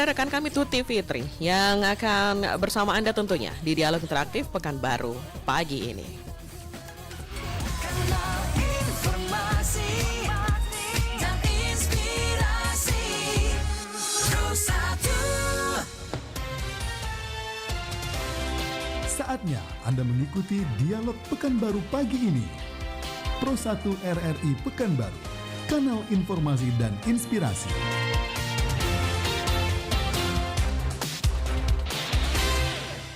ada rekan kami Tuti Fitri yang akan bersama Anda tentunya di Dialog Interaktif Pekanbaru pagi ini. Saatnya Anda mengikuti Dialog Pekanbaru pagi ini. Pro 1 RRI Pekanbaru, kanal informasi dan inspirasi.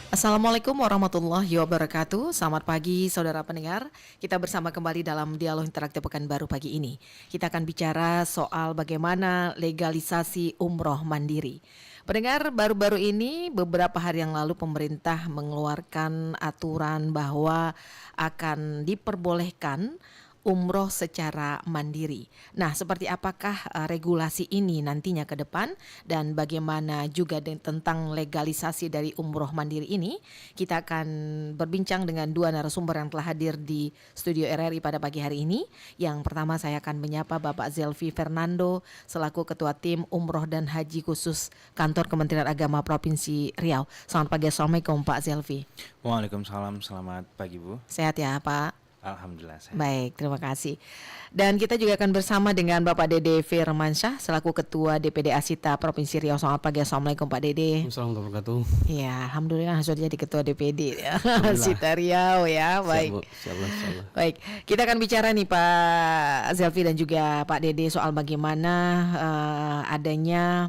Assalamualaikum warahmatullahi wabarakatuh. Selamat pagi saudara pendengar. Kita bersama kembali dalam Dialog Interaktif Pekanbaru pagi ini. Kita akan bicara soal bagaimana legalisasi umroh mandiri. Pendengar, baru-baru ini beberapa hari yang lalu pemerintah mengeluarkan aturan bahwa akan diperbolehkan umroh secara mandiri. Nah, seperti apakah regulasi ini nantinya ke depan dan bagaimana juga tentang legalisasi dari umroh mandiri ini? Kita akan berbincang dengan dua narasumber yang telah hadir di studio RRI pada pagi hari ini. Yang pertama saya akan menyapa Bapak Zelvi Fernando selaku Ketua Tim Umroh dan Haji Khusus Kantor Kementerian Agama Provinsi Riau. Selamat pagi, Assalamualaikum Pak Zelvi. Waalaikumsalam, selamat pagi Bu. Sehat ya Pak? Alhamdulillah sehat. Baik, terima kasih. Dan kita juga akan bersama dengan Bapak Dede Firmansyah selaku Ketua DPD Asita Provinsi Riau. Selamat pagi, Assalamualaikum Pak Dede. Assalamualaikum warahmatullahi wabarakatuh. Ya, alhamdulillah sudah jadi Ketua DPD Asita Riau ya. Baik. Siap, Bu. Baik, kita akan bicara nih Pak Zelvi dan juga Pak Dede soal bagaimana adanya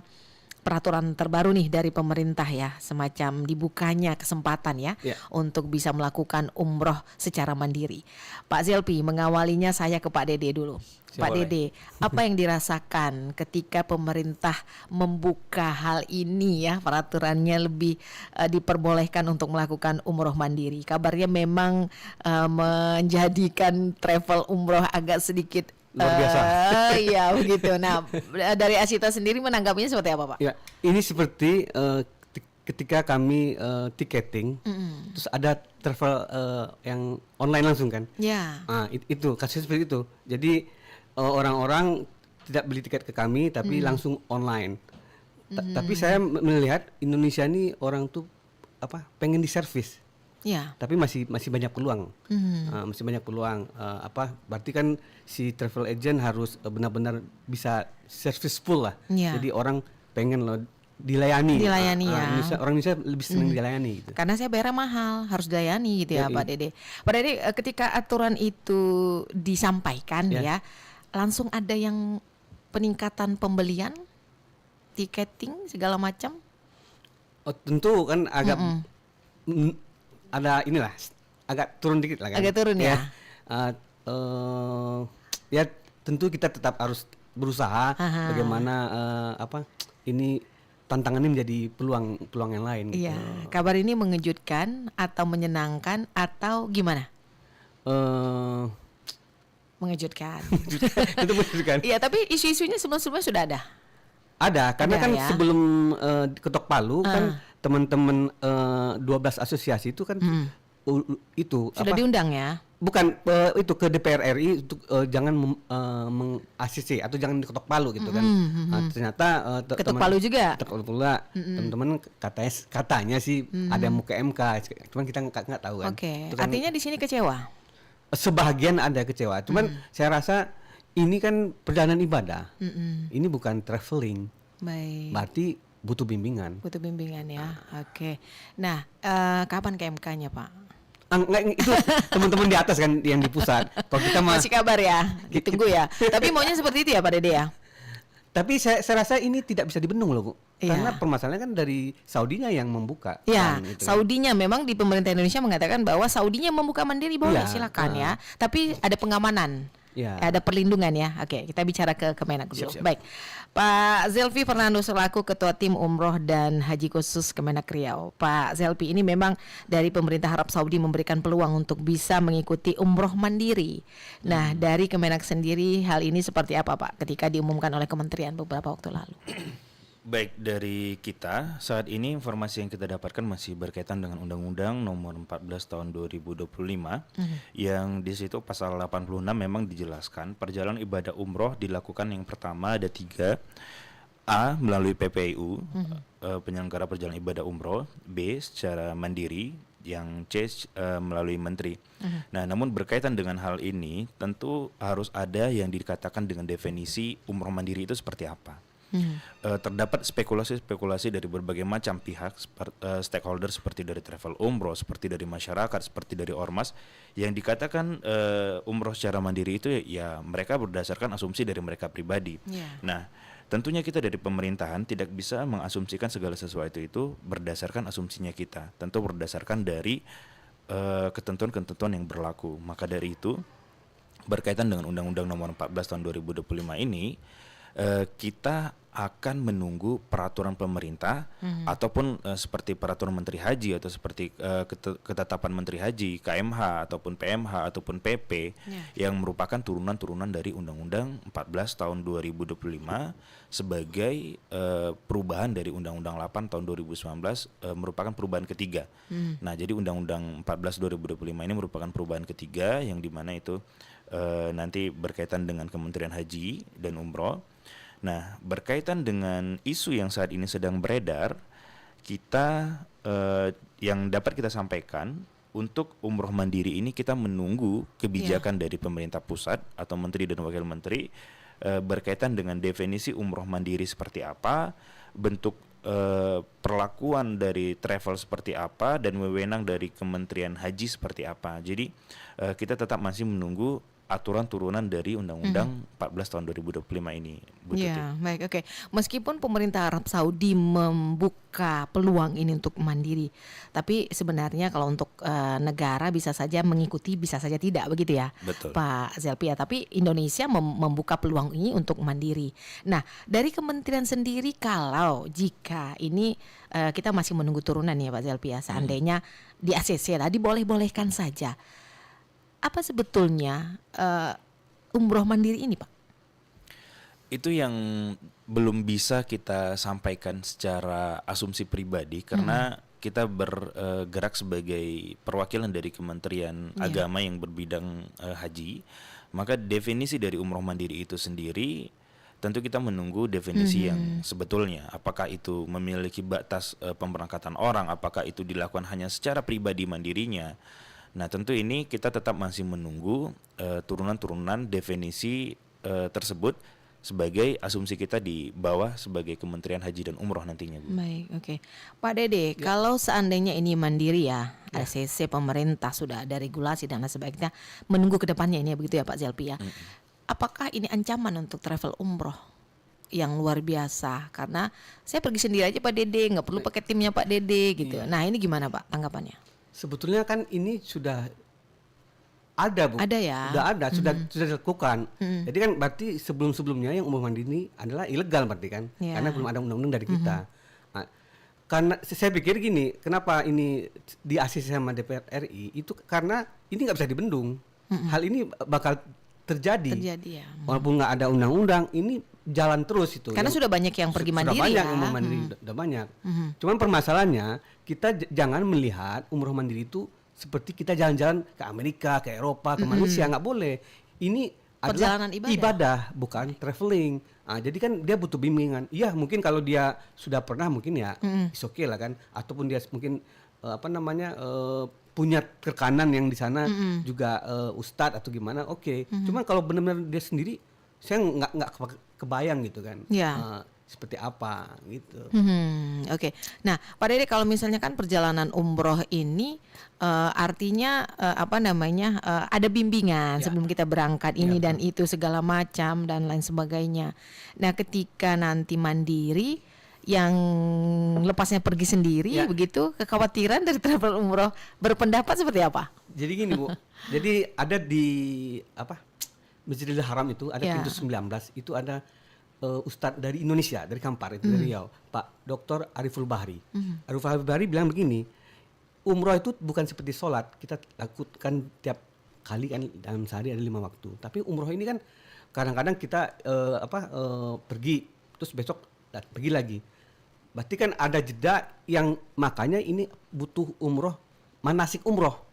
peraturan terbaru nih dari pemerintah ya, semacam dibukanya kesempatan ya untuk bisa melakukan umroh secara mandiri. Pak Zelvi, mengawalinya saya ke Pak Dede dulu. Pak Dede, apa yang dirasakan ketika pemerintah membuka hal ini ya, peraturannya lebih diperbolehkan untuk melakukan umroh mandiri? Kabarnya memang menjadikan travel umroh agak sedikit luar biasa. Iya begitu. Nah, dari Asita sendiri menanggapinya seperti apa, Pak? Ya, ini seperti ketika kami tiketing, terus ada travel yang online langsung kan? Ya. Nah, itu kasusnya seperti itu. Jadi orang-orang tidak beli tiket ke kami, tapi langsung online. Tapi saya melihat Indonesia ini orang tuh pengen diservis. Ya. Tapi masih banyak peluang, masih banyak peluang. Berarti kan si travel agent harus benar-benar bisa service full lah. Ya. Jadi orang pengen loh dilayani. Ya. Orang Indonesia lebih senang dilayani gitu. Karena saya bayarnya mahal, harus dilayani gitu ya, Pak Dede. Pak Dede, ketika aturan itu disampaikan ya, langsung ada yang peningkatan pembelian, tiketing segala macam. Oh, tentu kan agak ada inilah agak turun dikit lah kan. Agak turun ya. Ya tentu kita tetap harus berusaha bagaimana ini tantangan ini menjadi peluang yang lain. Iya. Kabar ini mengejutkan atau menyenangkan atau gimana? Mengejutkan. Itu mengejutkan. Iya, tapi isu-isunya sebelum-sebelumnya sudah ada. Ada, karena kan ya? sebelum ketok palu kan teman-teman 12 asosiasi itu kan itu sudah diundang ya? Bukan itu ke DPR RI untuk jangan meng-ACC atau jangan diketok palu gitu kan. Ternyata ketok palu juga. Ketok palu teman-teman katanya sih ada yang mau ke MK, cuman kita nggak tahu kan. Oke. Kan, artinya di sini kecewa. Sebagian ada kecewa, cuman saya rasa ini kan perjalanan ibadah. Ini bukan traveling. Baik. Berarti butuh bimbingan. Butuh bimbingan ya. Oke. Nah, kapan ke MK-nya, Pak? Enggak, itu teman-teman di atas kan yang di pusat. Kalau kita masih kabar ya, ditunggu ya. Tapi maunya seperti itu ya Pak Dede ya. Tapi saya rasa ini tidak bisa dibendung loh, Bu. Karena permasalahannya kan dari Saudinya yang membuka. Ya, gitu Saudinya memang di pemerintah Indonesia mengatakan bahwa Saudinya membuka mandiri boleh silakan ya. Tapi ada pengamanan. Ada perlindungan ya. Oke, kita bicara ke Kemenak dulu. Siap. Baik, Pak Zelvi Fernando selaku Ketua Tim Umroh dan Haji Khusus Kemenak Riau. Pak Zelvi, ini memang dari pemerintah Arab Saudi memberikan peluang untuk bisa mengikuti umroh mandiri. Nah, dari Kemenak sendiri hal ini seperti apa Pak ketika diumumkan oleh kementerian beberapa waktu lalu? Baik, dari kita saat ini informasi yang kita dapatkan masih berkaitan dengan Undang-Undang Nomor 14 Tahun 2025 yang di situ pasal 86 memang dijelaskan perjalanan ibadah umroh dilakukan yang pertama ada 3 A. Melalui PPIU, penyelenggara perjalanan ibadah umroh. B. Secara mandiri. Yang C. Melalui menteri. Nah, namun berkaitan dengan hal ini, tentu harus ada yang dikatakan dengan definisi umroh mandiri itu seperti apa. Terdapat spekulasi-spekulasi dari berbagai macam pihak, stakeholder seperti dari travel umroh, seperti dari masyarakat, seperti dari ormas, yang dikatakan umroh secara mandiri itu ya mereka berdasarkan asumsi dari mereka pribadi. Nah, tentunya kita dari pemerintahan tidak bisa mengasumsikan segala sesuatu itu berdasarkan asumsinya kita. Tentu berdasarkan dari ketentuan-ketentuan yang berlaku. Maka dari itu, berkaitan dengan Undang-Undang Nomor 14 Tahun 2025 ini, kita akan menunggu peraturan pemerintah ataupun seperti peraturan Menteri Haji atau seperti ketetapan Menteri Haji, KMH ataupun PMH ataupun PP yang merupakan turunan-turunan dari Undang-Undang 14 tahun 2025 sebagai perubahan dari Undang-Undang 8 tahun 2019, merupakan perubahan ketiga. Nah, jadi Undang-Undang 14 2025 ini merupakan perubahan ketiga yang dimana itu nanti berkaitan dengan Kementerian Haji dan Umroh. Nah, berkaitan dengan isu yang saat ini sedang beredar, kita yang dapat kita sampaikan untuk umroh mandiri ini kita menunggu kebijakan dari pemerintah pusat atau menteri dan wakil menteri berkaitan dengan definisi umroh mandiri seperti apa, bentuk perlakuan dari travel seperti apa, dan wewenang dari Kementerian Haji seperti apa. Jadi kita tetap masih menunggu aturan turunan dari Undang-Undang 14 tahun 2025 ini, Bu Tuti. Ya, baik, oke. Meskipun pemerintah Arab Saudi membuka peluang ini untuk mandiri, tapi sebenarnya kalau untuk negara bisa saja mengikuti, bisa saja tidak, begitu ya, Betul. Pak Zelpi ya. Tapi Indonesia membuka peluang ini untuk mandiri. Nah, dari kementerian sendiri, kalau jika ini kita masih menunggu turunan ya Pak Zelpi ya, seandainya di ACC tadi boleh-bolehkan saja. Apa sebetulnya umroh mandiri ini, Pak? Itu yang belum bisa kita sampaikan secara asumsi pribadi karena kita bergerak sebagai perwakilan dari Kementerian Agama yang berbidang haji. Maka definisi dari umroh mandiri itu sendiri tentu kita menunggu definisi yang sebetulnya. Apakah itu memiliki batas pemberangkatan orang, apakah itu dilakukan hanya secara pribadi mandirinya. Nah, tentu ini kita tetap masih menunggu turunan-turunan definisi tersebut sebagai asumsi kita di bawah sebagai Kementerian Haji dan Umroh nantinya, Bu. Baik, oke. Pak Dede, kalau seandainya ini mandiri ya, ACC pemerintah sudah ada regulasi dan lain sebagainya, menunggu ke depannya ini begitu ya Pak Zelpi ya. Apakah ini ancaman untuk travel umroh yang luar biasa? Karena saya pergi sendiri aja Pak Dede, nggak perlu pakai timnya Pak Dede gitu. Nah, ini gimana Pak tanggapannya? Sebetulnya kan ini sudah ada, Bu. Ada ya. Sudah ada, sudah dilakukan. Jadi kan berarti sebelum-sebelumnya yang umroh mandiri ini adalah ilegal berarti kan. Karena belum ada undang-undang dari kita. Nah, karena saya pikir gini, kenapa ini di ACC sama DPR RI itu karena ini nggak bisa dibendung. Hal ini bakal terjadi ya. Walaupun nggak ada undang-undang, ini jalan terus itu. Karena sudah banyak yang pergi mandiri. Sudah banyak ya. yang mau mandiri, sudah banyak. Cuman permasalahannya kita jangan melihat umroh mandiri itu seperti kita jalan-jalan ke Amerika, ke Eropa, ke Malaysia, nggak boleh. Ini Perjalanan adalah ibadah, bukan traveling. Nah, jadi kan dia butuh bimbingan. Iya, mungkin kalau dia sudah pernah mungkin ya, it's okay lah kan. Ataupun dia mungkin punya rekanan yang di sana juga ustadz atau gimana, oke. Cuman kalau benar-benar dia sendiri, saya nggak kebayang gitu kan. Seperti apa gitu. Oke. Nah, Pak Dede, kalau misalnya kan perjalanan umroh ini artinya ada bimbingan sebelum kita berangkat ini dan itu segala macam dan lain sebagainya. Nah, ketika nanti mandiri yang lepasnya pergi sendiri begitu, kekhawatiran dari travel umroh berpendapat seperti apa? Jadi gini, Bu. Jadi ada di Masjidil Haram itu ada pintu 19 itu ada Ustadz dari Indonesia, dari Kampar itu dari Riau, Pak Dr. Ariful Bahri. Ariful Bahri bilang begini, umroh itu bukan seperti sholat, kita lakukan tiap kali kan dalam sehari ada 5 waktu. Tapi umroh ini kan kadang-kadang kita pergi terus besok pergi lagi. Berarti kan ada jeda yang makanya ini butuh umroh, manasik umroh.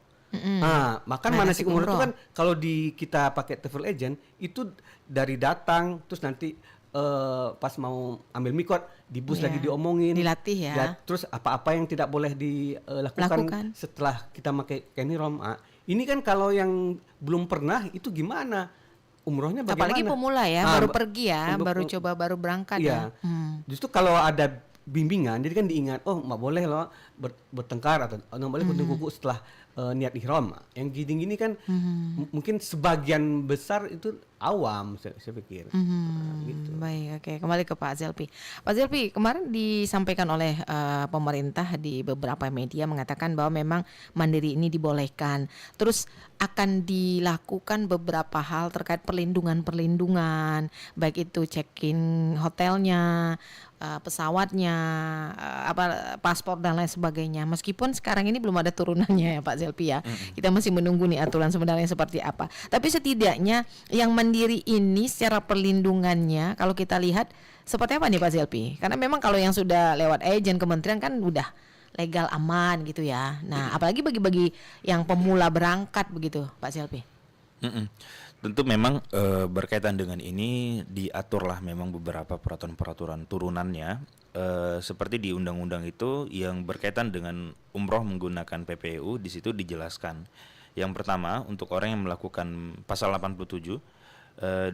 Manasik umroh itu kan kalau kita pakai travel agent itu dari datang terus nanti pas mau ambil mikot di bus Iya. lagi diomongin, Dilatih ya. terus apa-apa yang tidak boleh dilakukan Lakukan. setelah kita pakai Kenirom. Ini kan kalau yang belum pernah itu gimana? Umrohnya bagaimana? Apalagi pemula ya, Ah, baru pergi ya, untuk- baru coba, baru berangkat Iya. ya. Justru kalau ada bimbingan, jadi kan diingat, oh nggak boleh loh bertengkar atau nggak boleh kuntung kuku setelah niat ihram. Yang gini-gini kan mungkin sebagian besar itu awam, saya pikir. Gitu. Baik, oke. Kembali ke Pak Zelpi. Pak Zelpi, kemarin disampaikan oleh pemerintah di beberapa media mengatakan bahwa memang mandiri ini dibolehkan. Terus akan dilakukan beberapa hal terkait perlindungan, baik itu check-in hotelnya, pesawatnya, paspor dan lain sebagainya. Meskipun sekarang ini belum ada turunannya ya Pak Zelpi ya. Kita masih menunggu nih aturan sebenarnya seperti apa. Tapi setidaknya yang mandiri ini secara perlindungannya kalau kita lihat seperti apa nih Pak Zelpi? Karena memang kalau yang sudah lewat agen kementerian kan udah legal aman gitu ya. Nah, apalagi bagi-bagi yang pemula berangkat begitu Pak Zelpi. Tentu memang berkaitan dengan ini diaturlah memang beberapa peraturan-peraturan turunannya seperti di undang-undang itu yang berkaitan dengan umroh menggunakan PPU. Di situ dijelaskan. Yang pertama untuk orang yang melakukan pasal 87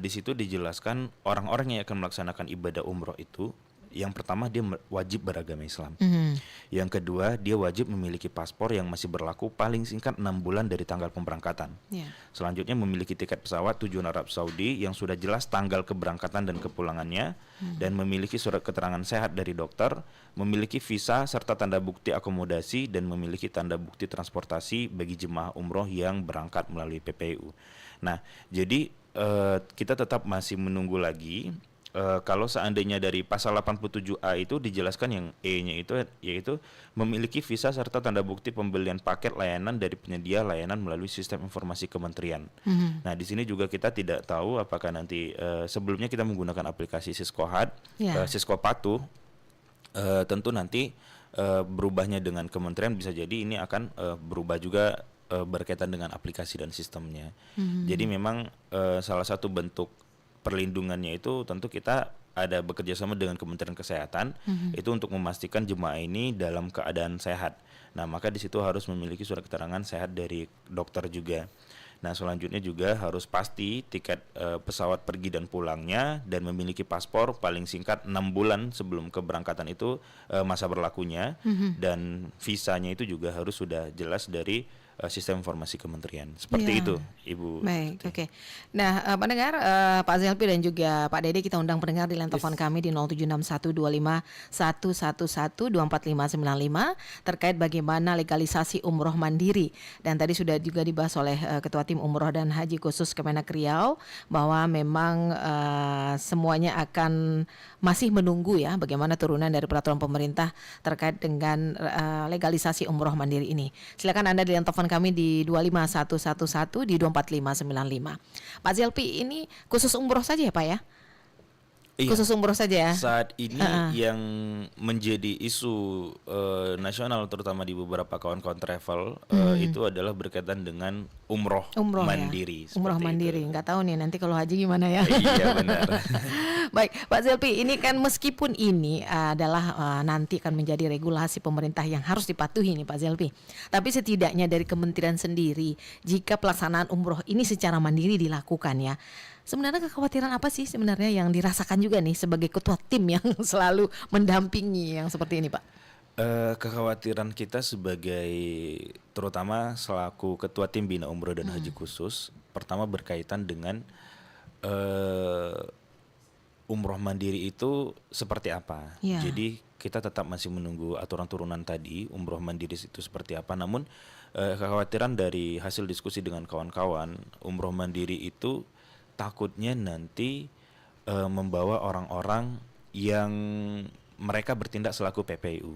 di situ dijelaskan orang-orang yang akan melaksanakan ibadah umroh itu yang pertama dia wajib beragama Islam. Yang kedua dia wajib memiliki paspor yang masih berlaku paling singkat 6 bulan dari tanggal pemberangkatan. Yeah. Selanjutnya memiliki tiket pesawat tujuan Arab Saudi yang sudah jelas tanggal keberangkatan dan kepulangannya dan memiliki surat keterangan sehat dari dokter, memiliki visa serta tanda bukti akomodasi dan memiliki tanda bukti transportasi bagi jemaah umroh yang berangkat melalui PPU. Nah, jadi kita tetap masih menunggu lagi. Kalau seandainya dari pasal 87A itu dijelaskan yang E-nya itu yaitu memiliki visa serta tanda bukti pembelian paket layanan dari penyedia layanan melalui sistem informasi kementerian. Nah, di sini juga kita tidak tahu apakah nanti sebelumnya kita menggunakan aplikasi Siskohat, Siskopatuh, tentu nanti berubahnya dengan kementerian bisa jadi ini akan berubah juga berkaitan dengan aplikasi dan sistemnya. Jadi memang salah satu bentuk perlindungannya itu tentu kita ada bekerja sama dengan Kementerian Kesehatan itu untuk memastikan jemaah ini dalam keadaan sehat. Nah, maka di situ harus memiliki surat keterangan sehat dari dokter juga. Nah, selanjutnya juga harus pasti tiket pesawat pergi dan pulangnya dan memiliki paspor paling singkat 6 bulan sebelum keberangkatan itu masa berlakunya dan visanya itu juga harus sudah jelas dari sistem informasi kementerian. Seperti itu, Ibu. Baik, oke. Nah, pendengar, Pak Zelpi dan juga Pak Dede, kita undang pendengar di line telepon kami di 07612511245595 terkait bagaimana legalisasi umroh mandiri. Dan tadi sudah juga dibahas oleh Ketua Tim Umroh dan Haji Khusus Kemenak Riau bahwa memang semuanya akan masih menunggu ya bagaimana turunan dari peraturan pemerintah terkait dengan legalisasi umroh mandiri ini. Silakan Anda di line telepon kami di 25111 di 24595. Pak Zelpi, ini khusus umroh saja ya Pak ya? Iya. Khusus umroh saja ya? Saat ini yang menjadi isu nasional terutama di beberapa kawan-kawan travel itu adalah berkaitan dengan umroh mandiri. Ya? Umroh mandiri, nggak tahu nih nanti kalau haji gimana ya? Iya benar. Baik, Pak Zelpi, ini kan meskipun ini adalah nanti akan menjadi regulasi pemerintah yang harus dipatuhi nih Pak Zelpi. Tapi setidaknya dari kementerian sendiri, jika pelaksanaan umroh ini secara mandiri dilakukan ya, sebenarnya kekhawatiran apa sih sebenarnya yang dirasakan juga nih sebagai ketua tim yang selalu mendampingi yang seperti ini Pak? Kekhawatiran kita sebagai terutama selaku ketua tim Bina Umroh dan Haji Khusus, pertama berkaitan dengan umroh mandiri itu seperti apa. Ya. Jadi kita tetap masih menunggu aturan turunan tadi umroh mandiri itu seperti apa. Namun kekhawatiran dari hasil diskusi dengan kawan-kawan, umroh mandiri itu takutnya nanti membawa orang-orang yang mereka bertindak selaku PPU.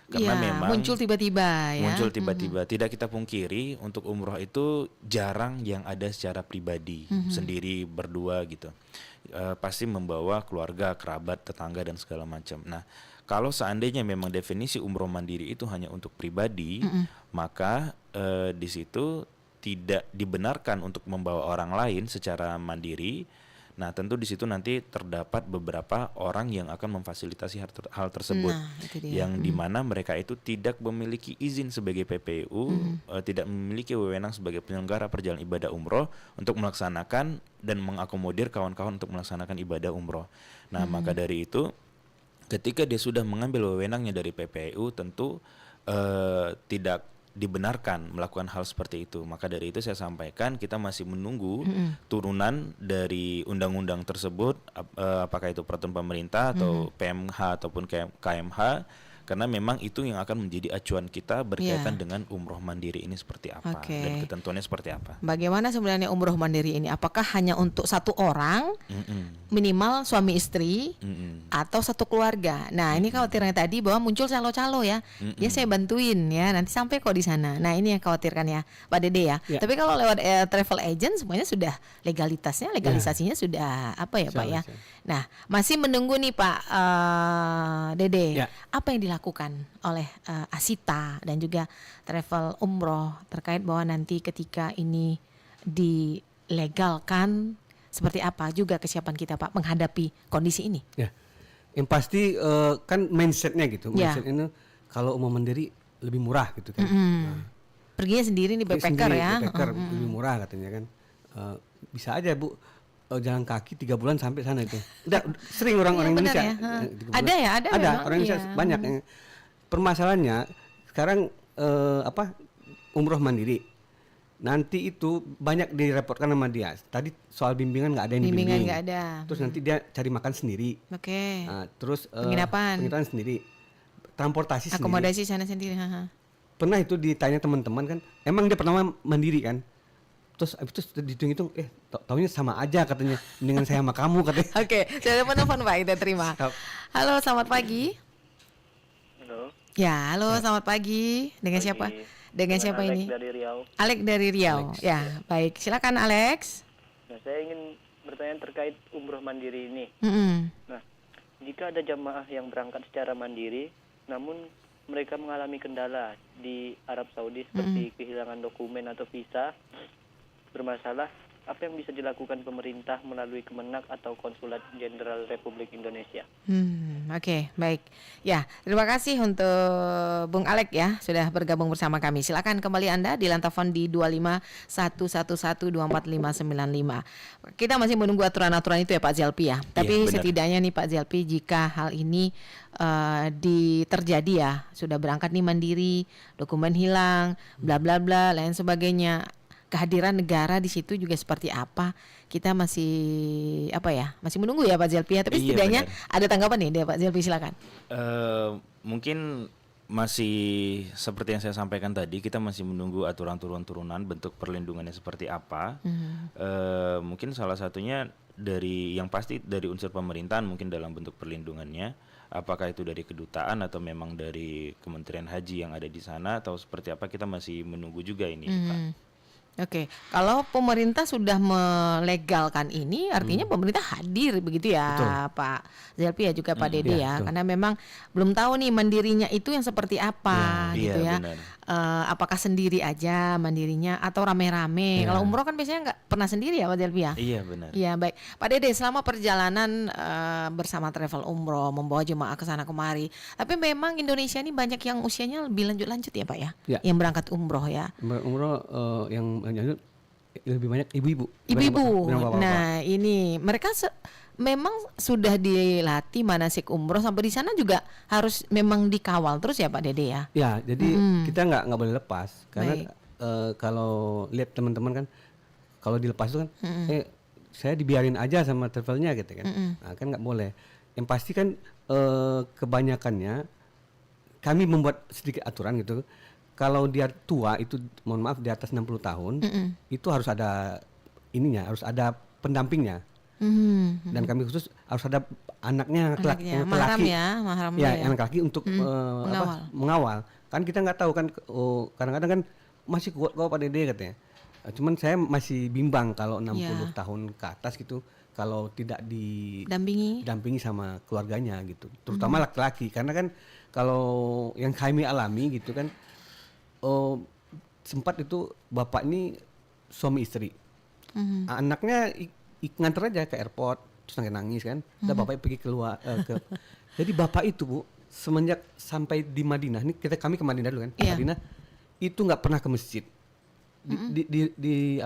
Karena memang muncul tiba-tiba ya. Muncul tiba-tiba. Tidak kita pungkiri untuk umroh itu jarang yang ada secara pribadi, sendiri berdua gitu. Pasti membawa keluarga, kerabat, tetangga dan segala macam. Nah, kalau seandainya memang definisi umroh mandiri itu hanya untuk pribadi, maka di situ tidak dibenarkan untuk membawa orang lain secara mandiri. Nah, tentu di situ nanti terdapat beberapa orang yang akan memfasilitasi hal tersebut, Nah, itu dia. yang dimana mereka itu tidak memiliki izin sebagai PPU, tidak memiliki wewenang sebagai penyelenggara perjalanan ibadah umroh untuk melaksanakan dan mengakomodir kawan-kawan untuk melaksanakan ibadah umroh. Nah, maka dari itu, ketika dia sudah mengambil wewenangnya dari PPU, tentu tidak dibenarkan melakukan hal seperti itu. Maka dari itu saya sampaikan kita masih menunggu turunan dari undang-undang tersebut, apakah itu peraturan pemerintah atau PMH ataupun KMH, karena memang itu yang akan menjadi acuan kita berkaitan dengan umroh mandiri ini seperti apa dan ketentuannya seperti apa. Bagaimana sebenarnya umroh mandiri ini? Apakah hanya untuk satu orang, minimal suami istri, atau satu keluarga? Nah, ini khawatirnya tadi bahwa muncul calo-calo ya. Ya saya bantuin ya, nanti sampai kok di sana. Nah, ini yang khawatirkan ya, Pak Dede ya. Tapi kalau lewat travel agent semuanya sudah legalisasinya sudah apa ya, Pak ya. Nah, masih menunggu nih Pak Dede. Apa yang dilakukan oleh Asita dan juga travel umroh terkait bahwa nanti ketika ini dilegalkan, seperti apa juga kesiapan kita Pak menghadapi kondisi ini? Ya, yang pasti kan mindsetnya gitu. Mindset ini kalau umroh mandiri lebih murah gitu kan. Perginya sendiri nih backpacker ya. Backpacker lebih murah katanya kan. Bisa aja Bu jalan kaki 3 bulan sampai sana itu. Udah sering orang-orang Indonesia. Ya. 3 bulan. Ada Ada memang, orang Indonesia banyak. Permasalahannya sekarang umroh mandiri. Nanti itu banyak direpotkan sama dia. Tadi soal bimbingan nggak ada yang Bimbingan dibimbing. nggak ada. Terus nanti dia cari makan sendiri. Oke. Terus Penginapan sendiri. Transportasi sendiri. Akomodasi sana sendiri. Pernah itu ditanya teman-teman kan, emang dia pertama mandiri kan? Terus abis itu dihitung-hitung, taunya sama aja katanya, mendingan saya sama kamu katanya. Oke, saya telepon Pak, kita terima. Halo, selamat pagi. Halo. Ya, halo, selamat pagi. Dengan siapa? Dengan siapa Alex ini? dari Riau. Alex dari Riau. Ya, baik. Silakan Alex. Nah, saya ingin bertanya terkait umroh mandiri ini. Nah, jika ada jamaah yang berangkat secara mandiri, namun mereka mengalami kendala di Arab Saudi seperti kehilangan dokumen atau visa bermasalah, apa yang bisa dilakukan pemerintah melalui Kemenak atau Konsulat Jenderal Republik Indonesia? Oke, baik. Ya, terima kasih untuk Bung Alek ya sudah bergabung bersama kami. Silakan kembali Anda di telepon di 25111245595. Kita masih menunggu aturan-aturan itu ya Pak Zelpi ya. Tapi setidaknya nih Pak Zelpi, jika hal ini terjadi ya, sudah berangkat nih mandiri, dokumen hilang, bla bla bla, lain sebagainya. Kehadiran negara di situ juga seperti apa, kita masih masih menunggu ya Pak Zelpi ya. Tapi setidaknya ada tanggapan nih dari Pak Zelpi, silakan. Mungkin masih seperti yang saya sampaikan tadi, kita masih menunggu aturan turunan bentuk perlindungannya seperti apa. Mungkin salah satunya dari yang pasti dari unsur pemerintahan, mungkin dalam bentuk perlindungannya, apakah itu dari kedutaan atau memang dari Kementerian Haji yang ada di sana atau seperti apa, kita masih menunggu juga ini Pak. Oke, kalau pemerintah sudah melegalkan ini, artinya pemerintah hadir begitu ya. Betul. Pak Zelpi ya juga Pak Dede ya, karena memang belum tahu nih mandirinya itu yang seperti apa gitu ya. Apakah sendiri aja mandirinya atau rame-rame? Kalau umroh kan biasanya nggak pernah sendiri ya Pak Zelpi ya. Iya benar. Iya baik, Pak Dede, selama perjalanan bersama travel umroh membawa jemaah ke sana kemari, tapi memang Indonesia ini banyak yang usianya lebih lanjut ya Pak ya, yang berangkat umroh ya. Umroh yang lebih banyak ibu-ibu. Nah ini mereka memang sudah dilatih manasik umroh, sampai di sana juga harus memang dikawal terus ya Pak Dede ya. Ya, jadi kita nggak boleh lepas karena kalau lihat teman-teman kan, kalau dilepas itu kan, saya dibiarin aja sama travelnya gitu kan. Nah kan nggak boleh. Yang pasti kan kebanyakannya kami membuat sedikit aturan gitu. Kalau dia tua itu, mohon maaf, di atas 60 tahun, itu harus ada harus ada pendampingnya. Dan kami khusus harus ada anaknya mahram laki-laki. Anak laki untuk mengawal. Kan kita nggak tahu kan, kadang-kadang kan masih kuat kok Pak Dede katanya. Cuman saya masih bimbang kalau 60 tahun ke atas gitu, kalau tidak didampingi sama keluarganya gitu, terutama laki-laki, karena kan kalau yang kami alami gitu kan, sempat itu bapak ini suami istri, anaknya nganter aja ke airport, terus nangis kan. Udah bapak pergi keluar jadi bapak itu Bu, semenjak sampai di Madinah, ini kami ke Madinah dulu kan. Madinah itu nggak pernah ke masjid. Di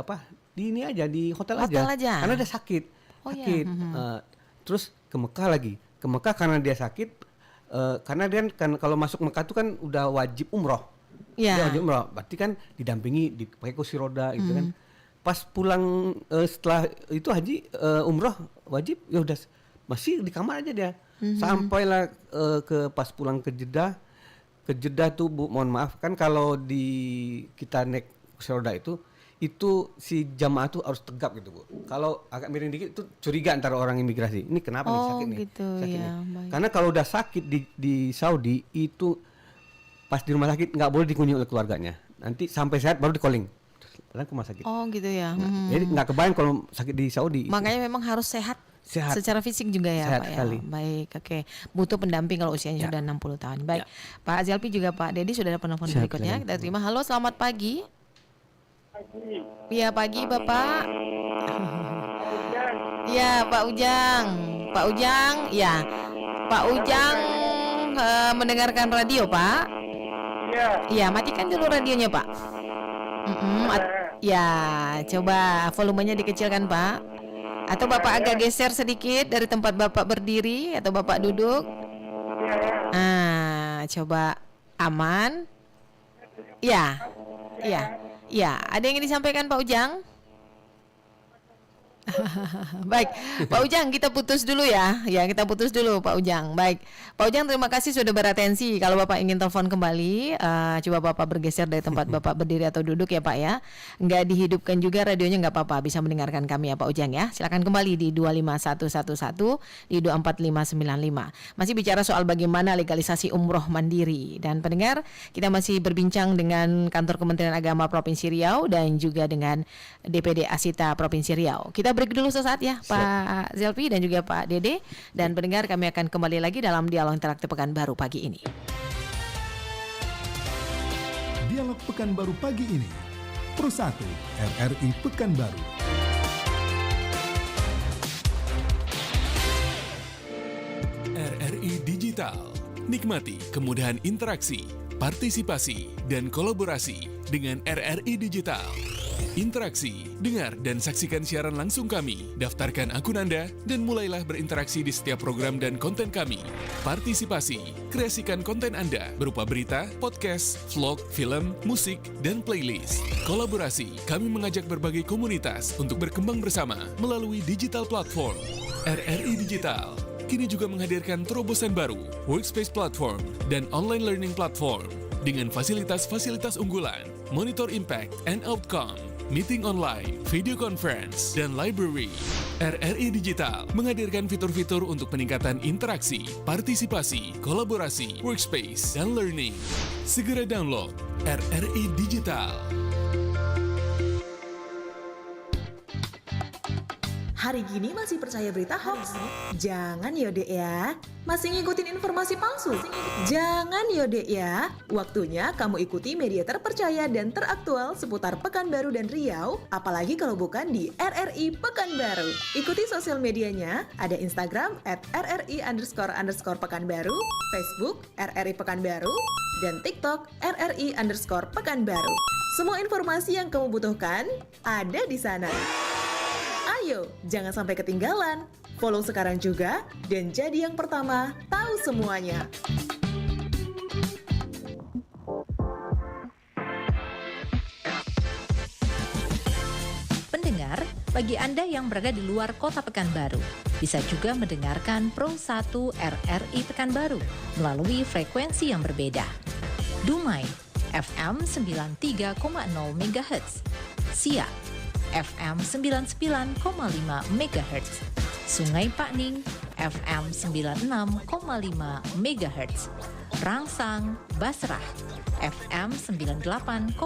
ini aja di hotel aja. Karena dia sakit. Terus ke Mekah lagi. Ke Mekah karena dia sakit, karena dia kan kalau masuk Mekah itu kan udah wajib umroh. Dia wajib umroh, berarti kan didampingi pakai kursi roda gitu kan. Pas pulang setelah itu haji umroh wajib, ya udah masih di kamar aja dia. Sampailah pas pulang ke Jeddah. Ke Jeddah tuh Bu, mohon maaf kan kalau kita naik kursi roda itu si jamaah tuh harus tegap gitu Bu. Kalau agak miring dikit itu curiga antara orang imigrasi. Ini kenapa nih sakit nih? Gitu, sakit ya, nih. Karena kalau udah sakit di Saudi itu pas di rumah sakit nggak boleh dikunjungi oleh keluarganya. Nanti sampai sehat baru di calling. Ke rumah sakit. Gitu ya. Jadi nggak kebayang kalau sakit di Saudi. Makanya memang harus sehat. Secara fisik juga ya sehat Pak sekali. ya. Baik, oke. Butuh pendamping kalau usianya sudah 60 tahun. Baik. Pak Zelpi juga Pak Dedi sudah ada penelpon berikutnya. Kita terima. Halo, selamat pagi. Iya, pagi Bapak. Iya, Pak Ujang. Pak Ujang, ya. Pak Ujang mendengarkan radio, Pak? Iya, matikan dulu radionya, Pak. Ya, coba volumenya dikecilkan, Pak. Atau Bapak agak geser sedikit dari tempat Bapak berdiri atau Bapak duduk. Coba aman. Ya. Ya, ada yang ingin disampaikan Pak Ujang? Baik, Pak Ujang kita putus dulu ya. Ya, kita putus dulu Pak Ujang. Baik, Pak Ujang terima kasih sudah beratensi. Kalau Bapak ingin telepon kembali, coba Bapak bergeser dari tempat Bapak berdiri atau duduk ya Pak ya. Nggak dihidupkan juga radionya nggak apa-apa, bisa mendengarkan kami ya Pak Ujang ya. Silakan kembali di 25111 di 24595. Masih bicara soal bagaimana legalisasi umroh mandiri. Dan pendengar, kita masih berbincang dengan Kantor Kementerian Agama Provinsi Riau dan juga dengan DPD Asita Provinsi Riau. Kita break dulu sesaat ya Pak Zelpi dan juga Pak Dede. Dan pendengar, kami akan kembali lagi dalam Dialog Interaktif Pekanbaru pagi ini. Dialog Pekanbaru pagi ini, Pro 1 RRI Pekanbaru. RRI Digital. Nikmati kemudahan interaksi, partisipasi, dan kolaborasi dengan RRI Digital. Interaksi, dengar dan saksikan siaran langsung kami, daftarkan akun Anda, dan mulailah berinteraksi di setiap program dan konten kami. Partisipasi, kreasikan konten Anda berupa berita, podcast, vlog, film, musik, dan playlist. Kolaborasi, kami mengajak berbagai komunitas untuk berkembang bersama melalui digital platform. RRI Digital kini juga menghadirkan terobosan baru, workspace platform, dan online learning platform dengan fasilitas-fasilitas unggulan, monitor impact and outcome, meeting online, video conference, dan library. RRI Digital menghadirkan fitur-fitur untuk peningkatan interaksi, partisipasi, kolaborasi, workspace, dan learning. Segera download RRI Digital. Hari gini masih percaya berita hoax? Jangan ya dek ya. Masih ngikutin informasi palsu? Jangan ya dek ya. Waktunya kamu ikuti media terpercaya dan teraktual seputar Pekanbaru dan Riau, apalagi kalau bukan di RRI Pekanbaru. Ikuti sosial medianya, ada Instagram @RRI__Pekanbaru, Facebook RRI Pekanbaru, dan TikTok RRI_Pekanbaru. Semua informasi yang kamu butuhkan ada di sana. Ayo, jangan sampai ketinggalan. Follow sekarang juga dan jadi yang pertama tahu semuanya. Pendengar, bagi Anda yang berada di luar kota Pekanbaru, bisa juga mendengarkan Pro 1 RRI Pekanbaru melalui frekuensi yang berbeda. Dumai, FM 93,0 MHz. Siak, FM 99,5 MHz. Sungai Pakning, FM 96,5 MHz. Rangsang, Basrah, FM 98,5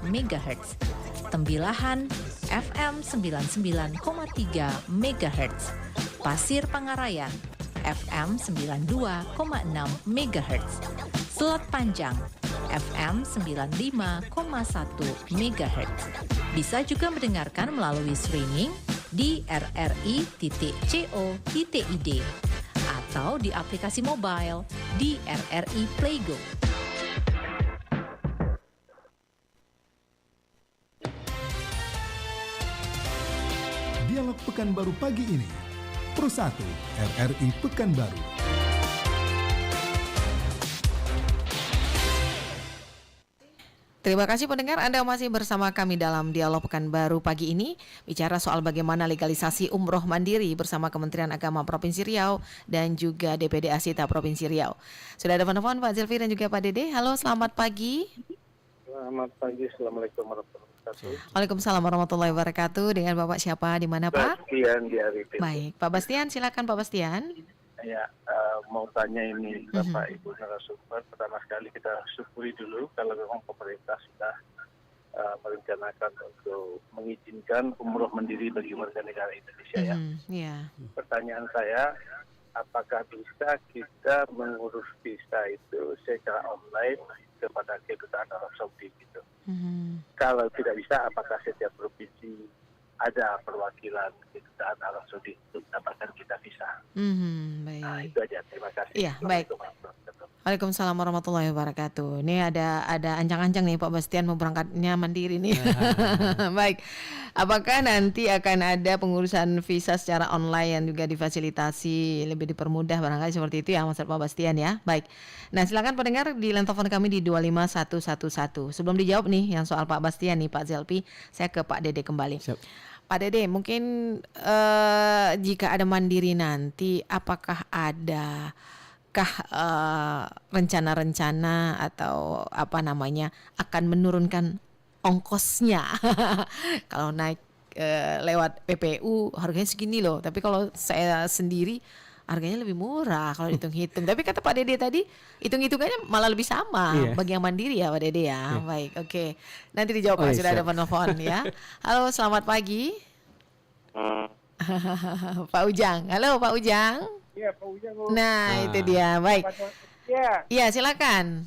MHz. Tembilahan, FM 99,3 MHz. Pasir Pangarayan, FM 92,6 MHz. Selat Panjang, FM 95,1 MHz. Bisa juga mendengarkan melalui streaming di rri.co.id atau di aplikasi mobile di RRI Playgo. Dialog Pekanbaru pagi ini. Pro 1 RRI Pekanbaru. Terima kasih pendengar, Anda masih bersama kami dalam Dialog Pekanbaru pagi ini, bicara soal bagaimana legalisasi umroh mandiri bersama Kementerian Agama Provinsi Riau dan juga DPD Asita Provinsi Riau. Sudah ada telepon Pak Zelvi dan juga Pak Dede. Halo, selamat pagi. Selamat pagi, Assalamualaikum warahmatullahi wabarakatuh. Waalaikumsalam warahmatullahi wabarakatuh. Dengan Bapak siapa, di mana Pak? Bastian di Arifin. Baik, Pak Bastian, silakan Pak Bastian. Ya, mau tanya ini Bapak Ibu narasumber. Pertama sekali kita syukuri dulu kalau memang pemerintah sudah merencanakan untuk mengizinkan umroh mandiri bagi warga negara Indonesia ya. Yeah. Pertanyaan saya, apakah bisa kita mengurus visa itu secara online kepada kedutaan Arab Saudi gitu? Kalau tidak bisa, apakah setiap provinsi ada perwakilan kedutaan Arab Saudi untuk mendapatkan kita visa? Baik. Nah, itu aja. Terima kasih. Iya, baik. Waalaikumsalam warahmatullahi wabarakatuh. Ini ada ancang-ancang nih Pak Bastian mau berangkatnya mandiri nih. Baik. Apakah nanti akan ada pengurusan visa secara online yang juga difasilitasi, lebih dipermudah barangkali seperti itu ya maksud Pak Bastian ya. Baik. Nah, silakan pendengar di line telepon kami di 25111. Sebelum dijawab nih yang soal Pak Bastian nih Pak Zelpi, saya ke Pak Dede kembali. Siap. Pak Dede, mungkin jika ada mandiri nanti, apakah rencana-rencana atau apa namanya akan menurunkan ongkosnya? Kalau naik lewat PPU harganya segini loh, tapi kalau saya sendiri harganya lebih murah kalau dihitung-hitung. Tapi kata Pak Dede tadi, hitung-hitungannya malah lebih sama bagi yang mandiri ya Pak Dede ya. Baik, oke. Nanti dijawab sudah ada penelpon ya. Halo, selamat pagi. Pak Ujang. Halo Pak Ujang. Iya, Pak Ujang. Nah, itu dia. Baik. Iya. Iya, silakan.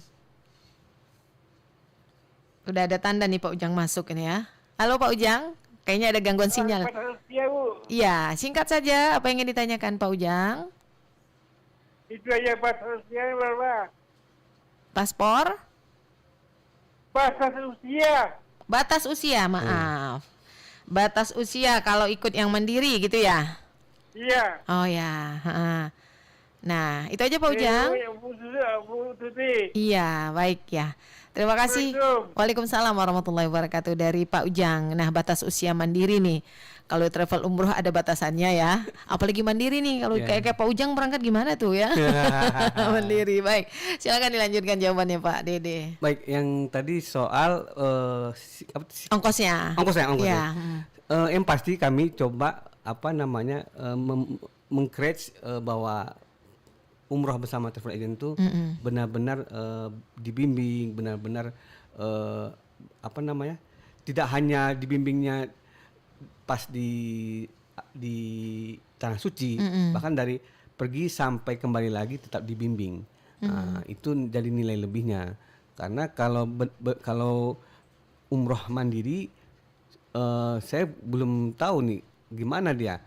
Udah ada tanda nih Pak Ujang masuk ini ya. Halo Pak Ujang. Kayaknya ada gangguan sinyal. Iya, singkat saja apa yang ingin ditanyakan Pak Ujang? Itu aja batas usia berapa? Paspor? Batas usia. Batas usia, maaf. Batas usia kalau ikut yang mandiri gitu ya? Iya. Oh ya. Nah, itu aja Pak Ujang. Iya, baik ya. Terima kasih. Waalaikumsalam warahmatullahi wabarakatuh dari Pak Ujang. Nah, batas usia mandiri nih. Kalau travel umroh ada batasannya ya. Apalagi mandiri nih. Kalau kayak Pak Ujang berangkat gimana tuh ya? Mandiri. Baik. Silakan dilanjutkan jawabannya Pak Dede. Baik, yang tadi soal ongkosnya. Ya. Yang pasti kami coba meng-create bahwa umroh bersama travel agent itu benar-benar dibimbing, benar-benar tidak hanya dibimbingnya pas di tanah suci, bahkan dari pergi sampai kembali lagi tetap dibimbing. Nah, itu jadi nilai lebihnya. Karena kalau umroh mandiri, saya belum tahu nih gimana dia.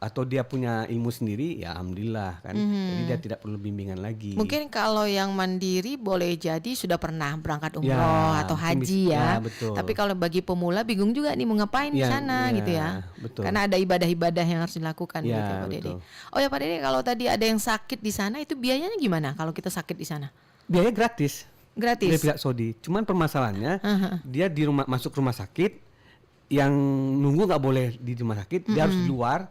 Atau dia punya ilmu sendiri, ya alhamdulillah kan. Jadi dia tidak perlu bimbingan lagi. Mungkin kalau yang mandiri boleh jadi sudah pernah berangkat umroh atau haji ya. Betul. Tapi kalau bagi pemula bingung juga nih mau ngapain di sana gitu ya. Betul. Karena ada ibadah-ibadah yang harus dilakukan gitu Pak Dede. Oh ya Pak Dede, kalau tadi ada yang sakit di sana itu biayanya gimana kalau kita sakit di sana? Biaya gratis. Gratis. Dari pihak Saudi. Cuman permasalahannya dia masuk rumah sakit, yang nunggu nggak boleh di rumah sakit, dia harus di luar.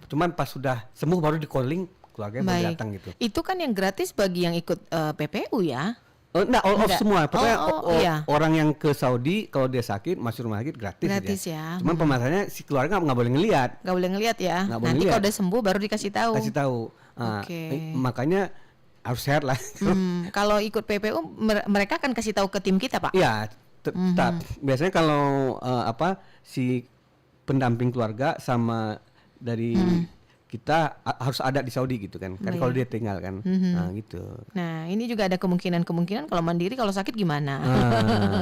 Cuman pas sudah sembuh baru di calling keluarganya baru datang gitu. Itu kan yang gratis bagi yang ikut PPU ya? All off semua. Pokoknya orang yang ke Saudi kalau dia sakit masuk rumah sakit gratis ya. Cuman permasalahannya si keluarga nggak boleh ngelihat. Nggak boleh ngelihat ya. Nanti kalau udah sembuh baru dikasih tahu. Makanya harus sehat lah. Kalau ikut PPU mereka akan kasih tahu ke tim kita Pak? Iya. Tetap. Biasanya kalau si pendamping keluarga sama dari kita harus ada di Saudi gitu kan. Kan kalau dia tinggal kan. Nah, gitu. Nah, ini juga ada kemungkinan kalau mandiri kalau sakit gimana.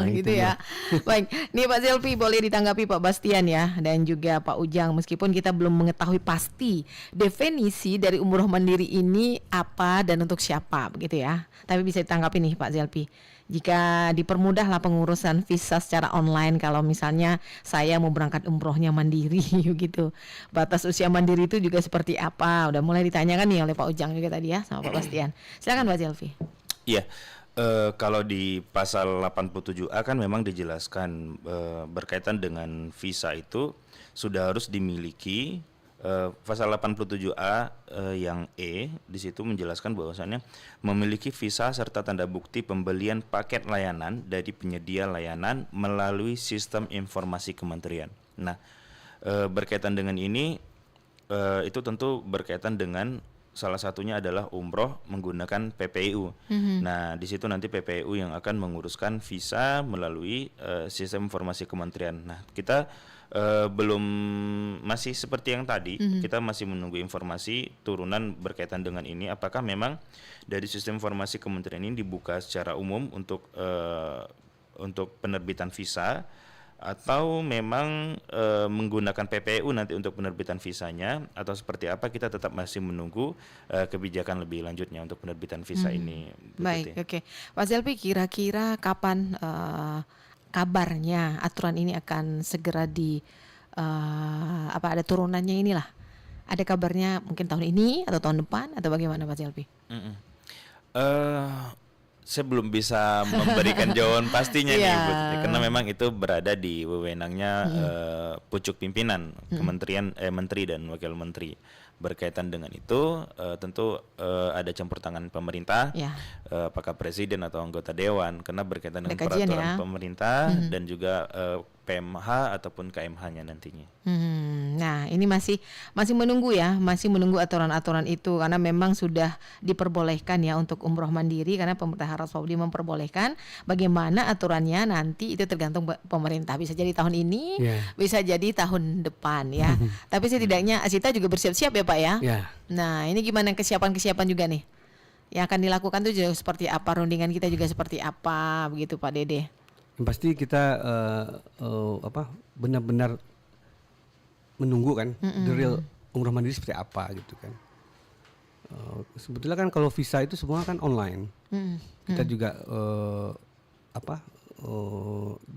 Gitu ya. Baik, nih Pak Zelfi boleh ditanggapi Pak Bastian ya dan juga Pak Ujang, meskipun kita belum mengetahui pasti definisi dari umroh mandiri ini apa dan untuk siapa begitu ya. Tapi bisa ditanggapi nih Pak Zelfi. Jika dipermudahlah pengurusan visa secara online kalau misalnya saya mau berangkat umrohnya mandiri gitu. Batas usia mandiri itu juga seperti apa? Udah mulai ditanyakan nih oleh Pak Ujang juga tadi ya sama Pak Bastian. Silakan Pak Zelfi. Iya. Kalau di pasal 87A kan memang dijelaskan berkaitan dengan visa itu sudah harus dimiliki. Pasal 87A yang di situ menjelaskan bahwasannya memiliki visa serta tanda bukti pembelian paket layanan dari penyedia layanan melalui sistem informasi kementerian. Nah, berkaitan dengan ini itu tentu berkaitan dengan salah satunya adalah umroh menggunakan PPIU. Nah, di situ nanti PPIU yang akan menguruskan visa melalui sistem informasi kementerian. Nah, kita belum, masih seperti yang tadi, kita masih menunggu informasi turunan berkaitan dengan ini. Apakah memang dari sistem informasi kementerian ini dibuka secara umum untuk penerbitan visa, atau memang menggunakan PPU nanti untuk penerbitan visanya, atau seperti apa? Kita tetap masih menunggu kebijakan lebih lanjutnya untuk penerbitan visa ini. Baik, oke. Pak Zelfi, kira-kira kapan kabarnya aturan ini akan segera ada turunannya inilah? Ada kabarnya mungkin tahun ini atau tahun depan atau bagaimana Pak Zelfi? Saya belum bisa memberikan jawaban pastinya nih Bu Titi, karena memang itu berada di wewenangnya pucuk pimpinan kementerian, menteri dan wakil menteri. Berkaitan dengan itu tentu ada campur tangan pemerintah, apakah presiden atau anggota dewan, karena berkaitan dengan peraturan pemerintah dan juga PMH ataupun KMH-nya nantinya. Nah, ini masih menunggu ya, masih menunggu aturan-aturan itu, karena memang sudah diperbolehkan ya untuk umroh mandiri, karena pemerintah Arab Saudi memperbolehkan. Bagaimana aturannya nanti itu tergantung pemerintah, bisa jadi tahun ini, bisa jadi tahun depan ya. Tapi setidaknya Asita juga bersiap-siap ya Pak ya. Nah, ini gimana kesiapan juga nih yang akan dilakukan tuh juga seperti apa, rundingan kita juga seperti apa begitu Pak Dede? Yang pasti kita benar-benar menunggu kan the real umroh mandiri seperti apa gitu kan. Sebetulnya kan kalau visa itu semua kan online. Kita juga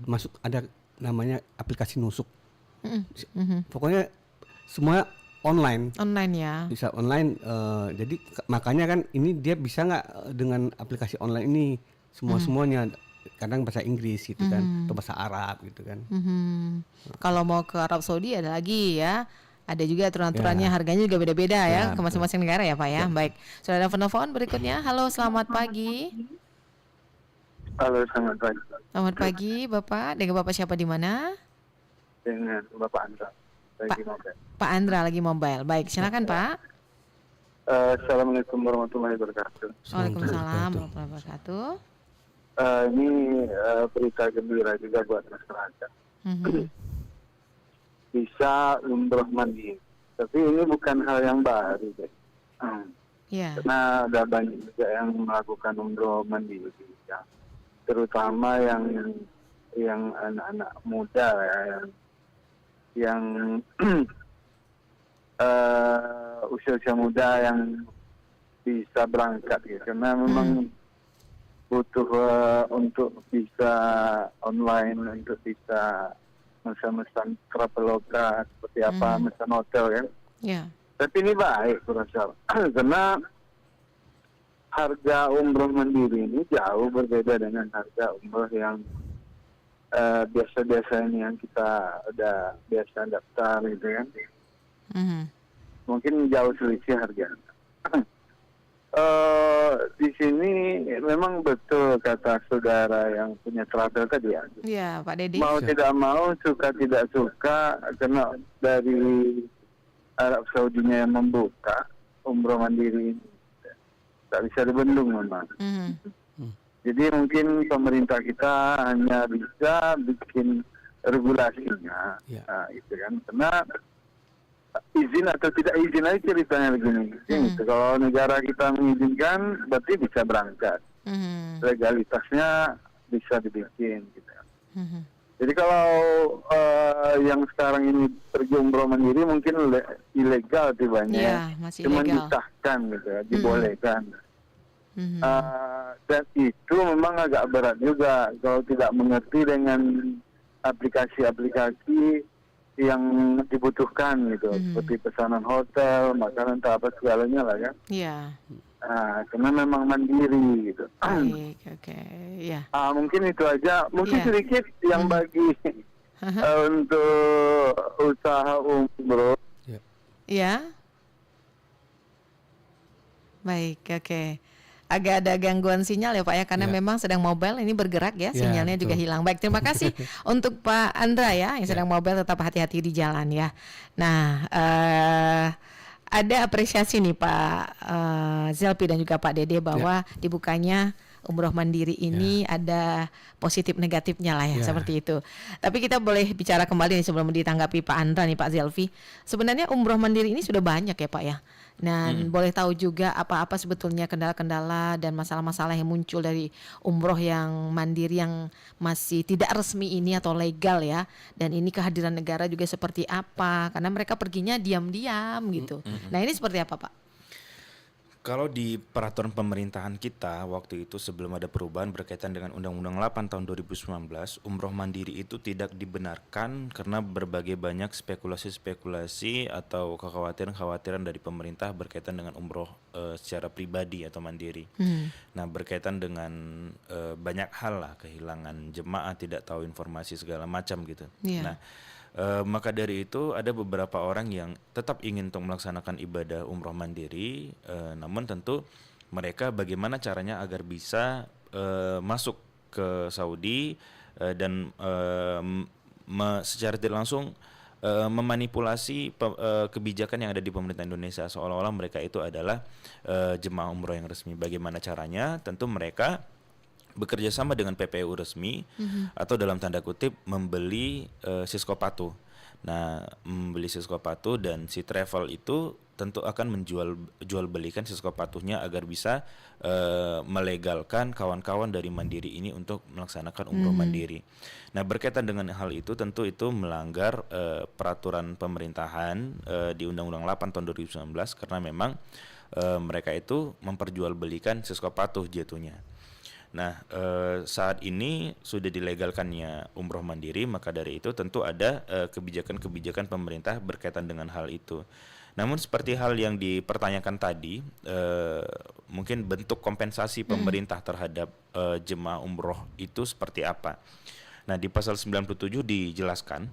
masuk, ada namanya aplikasi nusuk. Pokoknya semua online ya. Bisa online. Jadi makanya kan ini dia bisa nggak dengan aplikasi online ini semuanya. Kadang bahasa Inggris gitu kan, atau bahasa Arab gitu kan. Kalau mau ke Arab Saudi ada lagi ya, ada juga aturan-aturannya, harganya juga beda-beda ya ke masing-masing negara ya Pak ya. Baik, sudah ada penelpon berikutnya. Halo, selamat pagi. Halo, selamat pagi. Selamat pagi Bapak, dengan Bapak siapa di mana? Dengan Bapak Andra lagi mobile. Pak Andra lagi mobile. Baik, silakan Pak. Assalamualaikum warahmatullahi wabarakatuh. Waalaikumsalam warahmatullahi wabarakatuh. Ini berita gembira juga buat masyarakat. Bisa umroh mandiri, tapi ini bukan hal yang baru deh. Karena ada banyak juga yang melakukan umroh mandiri, ya. Terutama yang anak-anak muda ya, yang usia muda yang bisa berangkat ya, karena memang butuh untuk bisa online, untuk bisa mesan traveloka seperti apa, mesan hotel kan. Tapi ini baik kurasa karena harga umroh mandiri ini jauh berbeda dengan harga umroh yang biasa-biasa ini yang kita udah biasa daftar gitu kan. Mungkin jauh selisih harga. Di sini memang betul kata saudara yang punya travel tadi ya. Iya, Pak Dedi. Mau tidak mau, suka tidak suka, karena dari Arab Saudinya yang membuka umroh mandiri ini, tak bisa dibendung memang. Jadi mungkin pemerintah kita hanya bisa bikin regulasinya, itu kan. Karena izin atau tidak izin aja ceritanya begini. Gitu. Kalau negara kita mengizinkan, berarti bisa berangkat. Legalitasnya bisa dibikin. Gitu. Jadi kalau yang sekarang ini pergi umroh mandiri mungkin ilegal tibanya, Iya, masih cuma ilegal. disahkan gitu, dibolehkan. Dan itu memang agak berat juga kalau tidak mengerti dengan aplikasi-aplikasi yang dibutuhkan gitu, seperti pesanan hotel, makanan, apa segalanya lah kan. Iya. Karena memang mandiri gitu. Baik, oke. Ya. Mungkin itu aja. Mungkin Iya. sedikit yang bagi untuk usaha umroh. Ya. Baik, oke. Agak ada gangguan sinyal ya Pak ya, karena memang sedang mobile ini bergerak ya, sinyalnya juga hilang. Baik, terima kasih untuk Pak Andra ya, yang sedang mobile, tetap hati-hati di jalan ya. Nah, ada apresiasi nih Pak Zelpi dan juga Pak Dede bahwa dibukanya umroh mandiri ini ada positif negatifnya lah ya, seperti itu. Tapi kita boleh bicara kembali nih sebelum ditanggapi Pak Andra nih Pak Zelfi. Sebenarnya umroh mandiri ini sudah banyak ya Pak ya. Dan boleh tahu juga apa-apa sebetulnya kendala-kendala dan masalah-masalah yang muncul dari umroh yang mandiri yang masih tidak resmi ini atau legal ya. Dan ini kehadiran negara juga seperti apa, karena mereka perginya diam-diam gitu. Nah ini seperti apa Pak? Kalau di peraturan pemerintahan kita waktu itu sebelum ada perubahan berkaitan dengan Undang-Undang 8 tahun 2019, umroh mandiri itu tidak dibenarkan karena berbagai banyak spekulasi-spekulasi atau kekhawatiran-kekhawatiran dari pemerintah berkaitan dengan umroh secara pribadi atau mandiri. Nah, berkaitan dengan banyak hal lah, kehilangan jemaah, tidak tahu informasi segala macam gitu. Nah, maka dari itu ada beberapa orang yang tetap ingin untuk melaksanakan ibadah umroh mandiri, namun tentu mereka bagaimana caranya agar bisa masuk ke Saudi dan secara tidak langsung memanipulasi kebijakan yang ada di pemerintah Indonesia seolah-olah mereka itu adalah jemaah umroh yang resmi. Bagaimana caranya? Tentu mereka bekerja sama dengan PPU resmi atau dalam tanda kutip membeli Sisko Patuh. Nah, membeli Sisko Patuh dan si travel itu tentu akan jual belikan Sisko Patuhnya agar bisa melegalkan kawan-kawan dari Mandiri ini untuk melaksanakan umroh mandiri. Nah, berkaitan dengan hal itu tentu itu melanggar peraturan pemerintahan di Undang-Undang 8 tahun 2019 karena memang mereka itu memperjualbelikan Sisko Patuh jatuhnya. Nah, saat ini sudah dilegalkannya umroh mandiri, maka dari itu tentu ada kebijakan-kebijakan pemerintah berkaitan dengan hal itu. Namun seperti hal yang dipertanyakan tadi, mungkin bentuk kompensasi pemerintah terhadap jemaah umroh itu seperti apa. Nah, di pasal 97 dijelaskan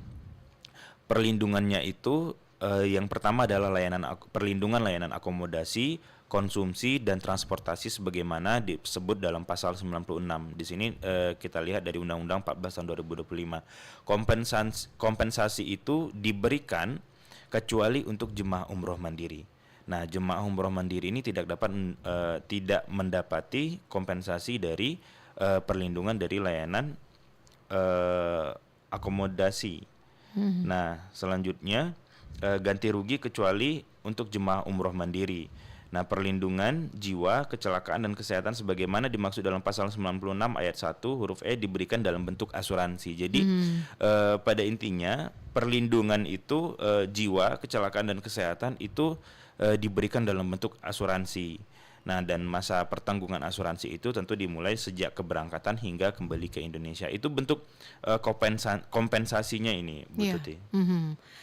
perlindungannya itu yang pertama adalah perlindungan layanan akomodasi, konsumsi dan transportasi sebagaimana disebut dalam pasal 96. Di sini kita lihat dari Undang-Undang 14 tahun 2025. Kompensasi itu diberikan kecuali untuk jemaah umroh mandiri. Nah, jemaah umroh mandiri ini tidak mendapati kompensasi dari perlindungan dari layanan akomodasi. Nah, selanjutnya ganti rugi kecuali untuk jemaah umroh mandiri. Nah, perlindungan jiwa, kecelakaan dan kesehatan sebagaimana dimaksud dalam pasal 96 ayat 1 huruf E diberikan dalam bentuk asuransi. Jadi pada intinya perlindungan itu jiwa, kecelakaan dan kesehatan itu diberikan dalam bentuk asuransi. Nah, dan masa pertanggungan asuransi itu tentu dimulai sejak keberangkatan hingga kembali ke Indonesia. Itu bentuk kompensasinya ini, Bu Tuti.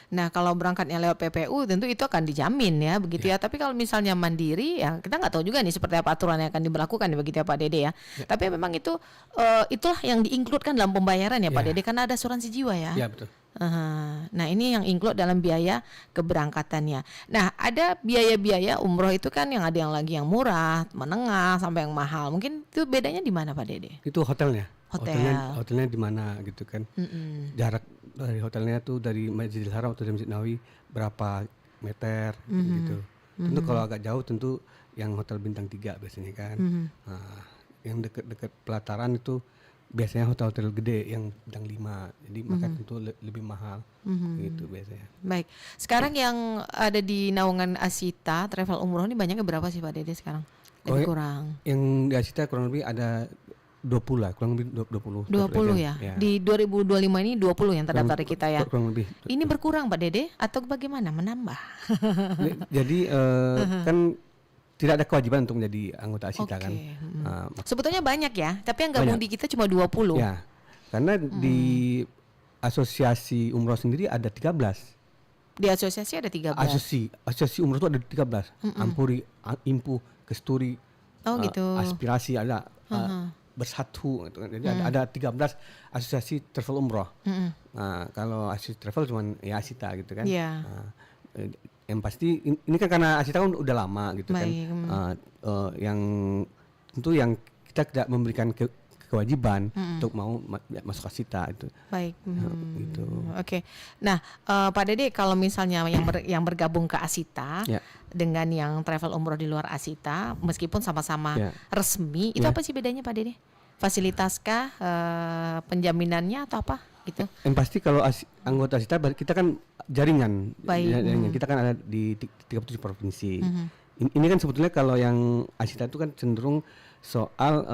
Nah, kalau berangkatnya lewat PPU tentu itu akan dijamin ya, begitu ya. Tapi kalau misalnya mandiri ya kita nggak tahu juga nih seperti apa aturan yang akan diberlakukan ya, begitu ya Pak Dede ya. Tapi memang itu itulah yang diinkludkan dalam pembayaran ya Pak Dede, karena ada asuransi jiwa ya. Iya, betul. Nah, ini yang include dalam biaya keberangkatannya. Nah, ada biaya-biaya umroh itu kan yang ada yang lagi yang murah, menengah sampai yang mahal. Mungkin itu bedanya di mana Pak Dede? Itu hotelnya. Hotel. Hotelnya di mana gitu kan. Jarak dari hotelnya tuh dari Masjidil Haram atau dari Masjid Nawawi berapa meter gitu. Tentu kalau agak jauh tentu yang hotel bintang 3 biasanya kan. Nah, yang dekat-dekat pelataran itu biasanya hotel-hotel gede yang bintang 5, jadi maka tentu lebih mahal gitu biasanya. Baik, sekarang yang ada di naungan Asita Travel Umroh ini banyaknya berapa sih Pak Dede sekarang? Lebih kurang. Yang di Asita kurang lebih ada 20 lah, kurang lebih 20. 20 ya? Di 2025 ini 20 yang terdaftar di kita ya? Kurang lebih. Ini berkurang Pak Dede atau bagaimana? Menambah? Jadi kan tidak ada kewajiban untuk menjadi anggota Asita kan. Sebetulnya banyak ya, tapi yang gabung di kita cuma 20. Ya, karena di asosiasi umroh sendiri ada 13. Di asosiasi ada 13. Asosiasi umroh itu ada 13. Ampuri, Impu, Kesturi, gitu. Aspirasi ada, Bersatu gitu kan. Jadi ada 13 asosiasi travel umroh. Nah, kalau asosiasi travel cuma ya Asita gitu kan. Nah, yang pasti ini kan karena Asita kan udah lama gitu kan. Yang tentu yang kita tidak memberikan kewajiban untuk mau masuk Asita itu. Baik. Gitu. Oke. Nah, Pak Dede kalau misalnya yang bergabung ke Asita dengan yang travel umroh di luar Asita, meskipun sama-sama resmi, itu apa sih bedanya Pak Dede? Fasilitaskah, penjaminannya atau apa gitu? Yang pasti kalau anggota Asita kita kan jaringan. Jaringan. Kita kan ada di 37 provinsi. Ini kan sebetulnya kalau yang Asita itu kan cenderung soal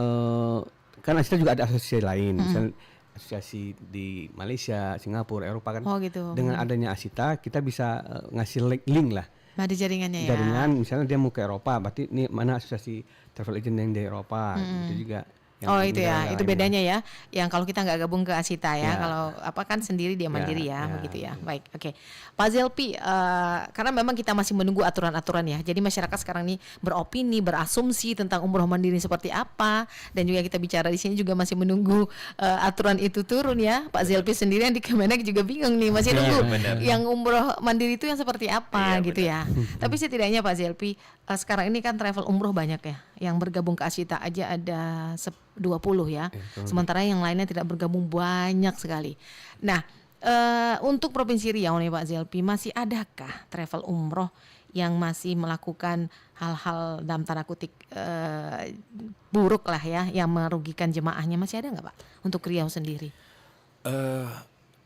kan Asita juga ada asosiasi lain, misalnya asosiasi di Malaysia, Singapura, Eropa kan. Gitu. Dengan adanya Asita kita bisa ngasih link lah. Ada jaringannya Jaringan, misalnya dia mau ke Eropa, berarti ini mana asosiasi travel agent yang di Eropa, itu juga. Itu ya, itu bedanya ya. Yang kalau kita nggak gabung ke Asita ya, kalau apa kan sendiri dia mandiri begitu ya. Baik, oke. Pak Zelpi, karena memang kita masih menunggu aturan-aturan ya. Jadi masyarakat sekarang ini beropini, berasumsi tentang umroh mandiri seperti apa, dan juga kita bicara di sini juga masih menunggu aturan itu turun ya. Pak Zelpi sendirian di Kemenak juga bingung nih, masih nunggu yang umroh mandiri itu yang seperti apa gitu ya. Tapi setidaknya Pak Zelpi, sekarang ini kan travel umroh banyak ya. Yang bergabung ke Asita aja ada 20 ya. Sementara yang lainnya tidak bergabung banyak sekali. Nah, untuk Provinsi Riau nih Pak Zelpi, masih adakah travel umroh yang masih melakukan hal-hal dalam tanda kutip buruk lah ya, yang merugikan jemaahnya, masih ada nggak Pak untuk Riau sendiri?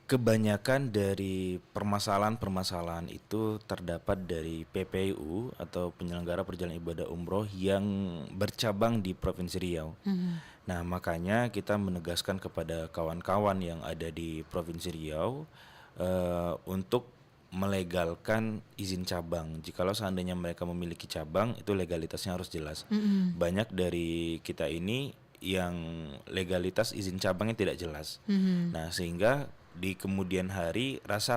Kebanyakan dari permasalahan-permasalahan itu terdapat dari PPU atau penyelenggara perjalanan ibadah umroh yang bercabang di Provinsi Riau. Nah, makanya kita menegaskan kepada kawan-kawan yang ada di Provinsi Riau untuk melegalkan izin cabang. Jikalau seandainya mereka memiliki cabang, itu legalitasnya harus jelas. Banyak dari kita ini yang legalitas izin cabangnya tidak jelas. Nah, sehingga di kemudian hari rasa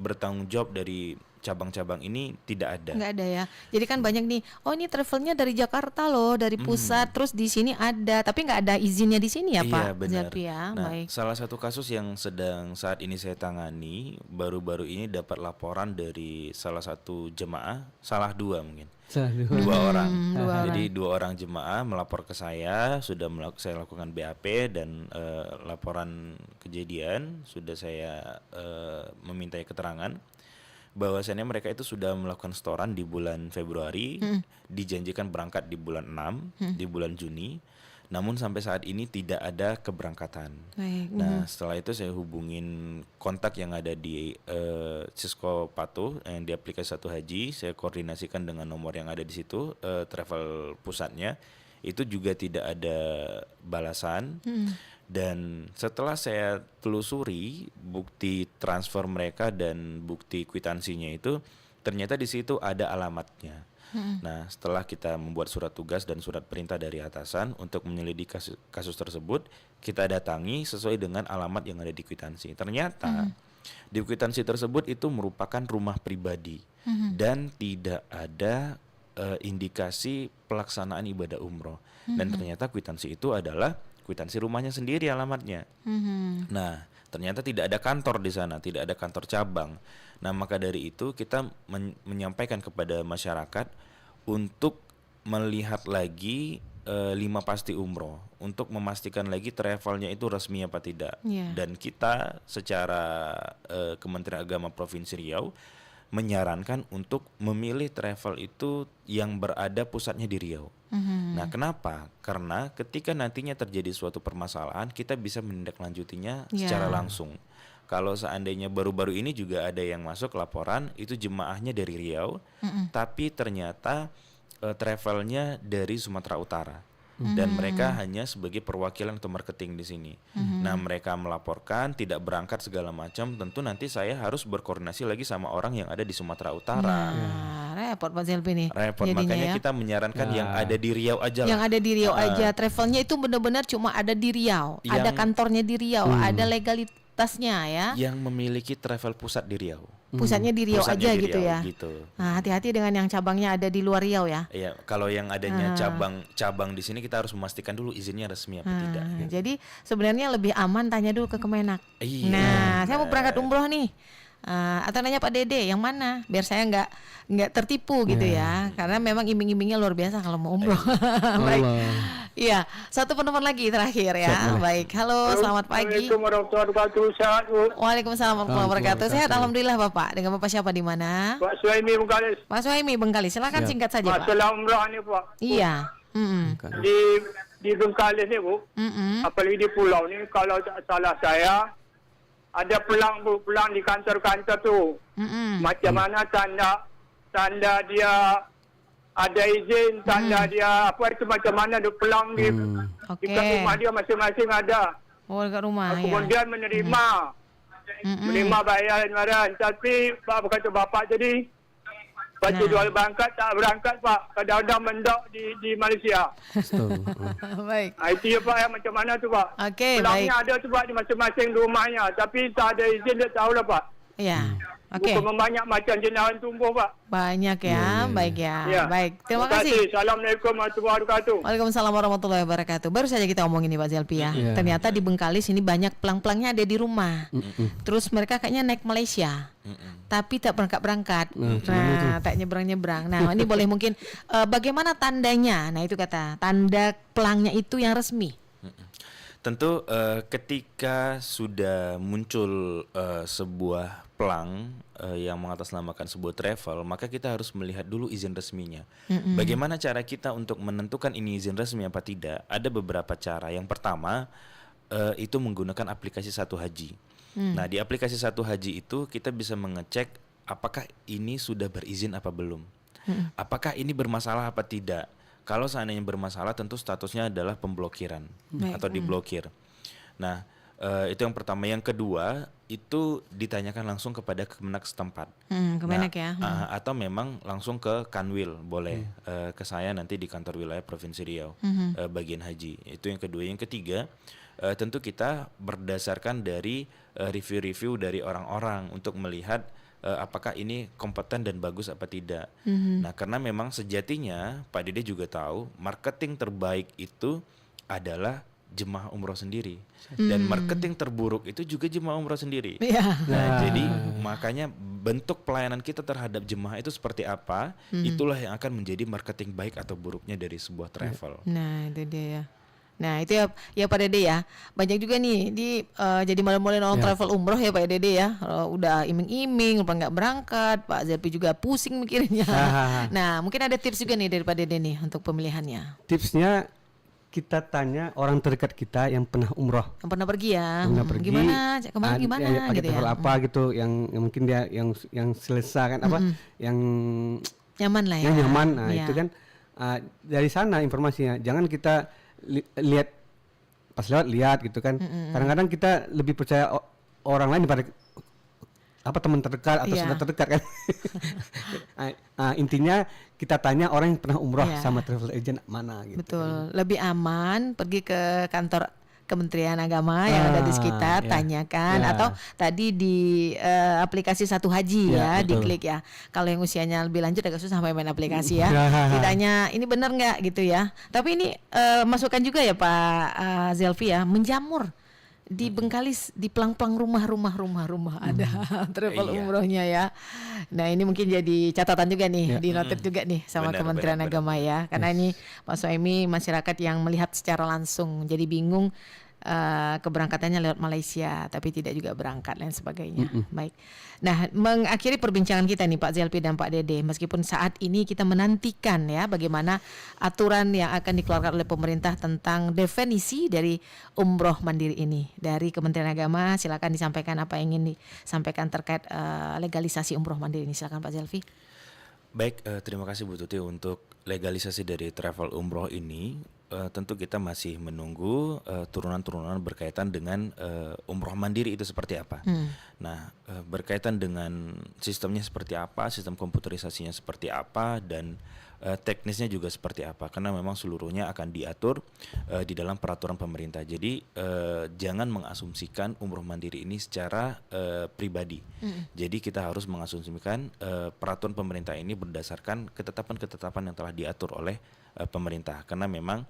bertanggung jawab dari cabang-cabang ini tidak ada. Nggak ada ya. Jadi kan banyak nih, oh ini travelnya dari Jakarta loh, dari pusat, terus di sini ada, tapi nggak ada izinnya di sini ya Pak. Iya benar. Ya? Nah, Baik. salah satu kasus yang sedang saat ini saya tangani, baru-baru ini dapat laporan dari salah satu jemaah, dua orang. Jadi 2 orang jemaah melapor ke saya, sudah saya lakukan BAP dan laporan kejadian, sudah saya memintai keterangan bahwasannya mereka itu sudah melakukan setoran di bulan Februari, dijanjikan berangkat di bulan 6, di bulan Juni, namun sampai saat ini tidak ada keberangkatan. Nah, setelah itu saya hubungin kontak yang ada di Sisko Patuh yang di aplikasi Satu Haji, saya koordinasikan dengan nomor yang ada di situ, travel pusatnya, itu juga tidak ada balasan. Dan setelah saya telusuri bukti transfer mereka dan bukti kwitansinya itu, ternyata di situ ada alamatnya. Nah, setelah kita membuat surat tugas dan surat perintah dari atasan untuk menyelidiki kasus tersebut, kita datangi sesuai dengan alamat yang ada di kwitansi. Ternyata di kwitansi tersebut itu merupakan rumah pribadi dan tidak ada indikasi pelaksanaan ibadah umroh. Dan ternyata kwitansi itu adalah kwitansi rumahnya sendiri alamatnya. Nah, ternyata tidak ada kantor di sana, tidak ada kantor cabang. Nah, maka dari itu kita menyampaikan kepada masyarakat untuk melihat lagi 5 pasti umroh, untuk memastikan lagi travelnya itu resmi apa tidak. Dan kita secara Kementerian Agama Provinsi Riau menyarankan untuk memilih travel itu yang berada pusatnya di Riau. Nah, kenapa? Karena ketika nantinya terjadi suatu permasalahan, kita bisa menindaklanjutinya secara langsung. Kalau seandainya baru-baru ini juga ada yang masuk laporan, itu jemaahnya dari Riau, tapi ternyata travelnya dari Sumatera Utara. Dan mereka hanya sebagai perwakilan atau marketing di sini. Nah, mereka melaporkan tidak berangkat segala macam. Tentu nanti saya harus berkoordinasi lagi sama orang yang ada di Sumatera Utara. Repot Pak Zelpi nih. Repot, jadinya makanya ya. kita menyarankan yang ada di Riau aja. Yang ada di Riau aja. Travelnya itu benar-benar cuma ada di Riau. Ada kantornya di Riau. Ada legalitasnya ya. Yang memiliki travel pusat di Riau. Pusatnya di Riau Pusatnya aja di gitu Riau, ya. gitu. Nah, hati-hati dengan yang cabangnya ada di luar Riau ya. Iya, kalau yang adanya cabang di sini kita harus memastikan dulu izinnya resmi apa tidak. Gitu. Jadi sebenarnya lebih aman tanya dulu ke Kemenak. Iya. Nah, saya mau berangkat umroh nih. Atau nanya Pak Dede yang mana biar saya nggak tertipu gitu ya. Karena memang iming-imingnya luar biasa kalau mau umroh. Baik. Iya, satu penelpon lagi terakhir ya. Baik, halo, selamat pagi. Assalamualaikum warahmatullahi wabarakatuh. Sehat, Bu. Waalaikumsalam warahmatullahi wabarakatuh. Sehat, alhamdulillah Bapak. Dengan Bapak siapa di mana? Pak Suhaimi Bengkalis. Pak Suhaimi Bengkalis. Silakan singkat saja, Pak. Masalah umrah ni, Pak. Iya. Di Bengkalis ni, Bu. Apalagi di pulau ni, kalau tak salah saya, ada pelang, Bu, pelang di kantor-kantor tu. Macam mana tanda dia ada izin, tanda dia apa itu macam mana ada pelang di dekat rumah dia masing-masing ada. Oh, dekat rumah. Kemudian menerima bayaran, tapi Pak berkata bapak jadi Pakcik jual berangkat tak berangkat Pak, kadang-kadang mendok di Malaysia. Baik. Itu ya Pak, yang macam mana tu Pak? Okey, pelangnya ada tu Pak di masing-masing rumahnya, tapi tak ada izin dia tahulah Pak. Ya. Okey. Bukan banyak macam jenahan tumbuh Pak. Banyak ya, baik ya. Baik, terima kasih. Assalamualaikum warahmatullahi wabarakatuh. Waalaikumsalam warahmatullahi wabarakatuh. Baru saja kita omongin nih Pak Zelpi ya. Ternyata di Bengkalis ini banyak pelang-pelangnya ada di rumah. Terus mereka kayaknya naik Malaysia. Tapi tak berangkat-berangkat. Nah, tak nyebrang-nyebrang. Nah, ini boleh mungkin bagaimana tandanya? Nah, itu kata tanda pelangnya itu yang resmi. Tentu ketika sudah muncul sebuah pelang yang mengatasnamakan sebuah travel, maka kita harus melihat dulu izin resminya. Bagaimana cara kita untuk menentukan ini izin resmi apa tidak? Ada beberapa cara. Yang pertama itu menggunakan aplikasi Satu Haji. Nah, di aplikasi Satu Haji itu kita bisa mengecek apakah ini sudah berizin apa belum. Apakah ini bermasalah apa tidak. Kalau seandainya bermasalah, tentu statusnya adalah pemblokiran atau diblokir. Nah, itu yang pertama. Yang kedua, itu ditanyakan langsung kepada Kemenak setempat. Kemenak ya. Atau memang langsung ke Kanwil, boleh ke saya nanti di kantor wilayah Provinsi Riau, bagian haji. Itu yang kedua. Yang ketiga, tentu kita berdasarkan dari review-review dari orang-orang untuk melihat apakah ini kompeten dan bagus apa tidak. Nah, karena memang sejatinya Pak Dede juga tahu marketing terbaik itu adalah jemaah umroh sendiri, dan marketing terburuk itu juga jemaah umroh sendiri. Nah, jadi makanya bentuk pelayanan kita terhadap jemaah itu seperti apa, itulah yang akan menjadi marketing baik atau buruknya dari sebuah travel. Nah, itu dia ya. Nah, itu ya Pak Dede ya. Banyak juga nih jadi mulai orang travel umroh ya Pak Dede ya. Udah iming-iming, lupa nggak berangkat. Pak Zelpi juga pusing mikirinnya. Nah, mungkin ada tips juga nih dari Pak Dede nih untuk pemilihannya. Tipsnya kita tanya orang terdekat kita yang pernah umroh. Yang pernah pergi ya. Pergi. Gimana? Kemarin gimana gitu ya. Apa gitu yang mungkin dia yang selesai kan apa yang nyaman lah ya. Yang nyaman. Nah, itu kan dari sana informasinya. Jangan kita lihat pas lewat lihat gitu kan. Kadang-kadang kita lebih percaya orang lain daripada apa teman terdekat atau saudara terdekat kan. Intinya kita tanya orang yang pernah umroh sama travel agent mana gitu. Betul. Lebih aman pergi ke kantor Kementerian Agama yang ada di sekitar, tanyakan atau tadi di aplikasi Satu Haji diklik ya. Kalau yang usianya lebih lanjut agak susah main aplikasi ya. Ditanya ini benar nggak gitu ya. Tapi ini masukan juga ya Pak Zelfi ya, menjamur di Bengkalis di pelang-pelang rumah ada travel umrohnya ya. Nah, ini mungkin jadi catatan juga nih, di noted juga nih sama Kementerian Agama ya. Karena ini Pak Suhaimi masyarakat yang melihat secara langsung jadi bingung keberangkatannya lewat Malaysia, tapi tidak juga berangkat dan sebagainya. Baik. Nah, mengakhiri perbincangan kita nih Pak Zelpi dan Pak Dede, meskipun saat ini kita menantikan ya bagaimana aturan yang akan dikeluarkan oleh pemerintah tentang definisi dari umroh mandiri ini. Dari Kementerian Agama, silakan disampaikan apa yang ingin disampaikan terkait legalisasi umroh mandiri ini. Silakan Pak Zelfi. Baik, terima kasih Bu Tuti untuk legalisasi dari travel umroh ini. Tentu kita masih menunggu turunan-turunan berkaitan dengan umroh mandiri itu seperti apa. Nah, berkaitan dengan sistemnya seperti apa, sistem komputerisasinya seperti apa, dan teknisnya juga seperti apa. Karena memang seluruhnya akan diatur di dalam peraturan pemerintah. Jadi jangan mengasumsikan umroh mandiri ini secara pribadi. Jadi kita harus mengasumsikan peraturan pemerintah ini berdasarkan ketetapan-ketetapan yang telah diatur oleh pemerintah. Karena memang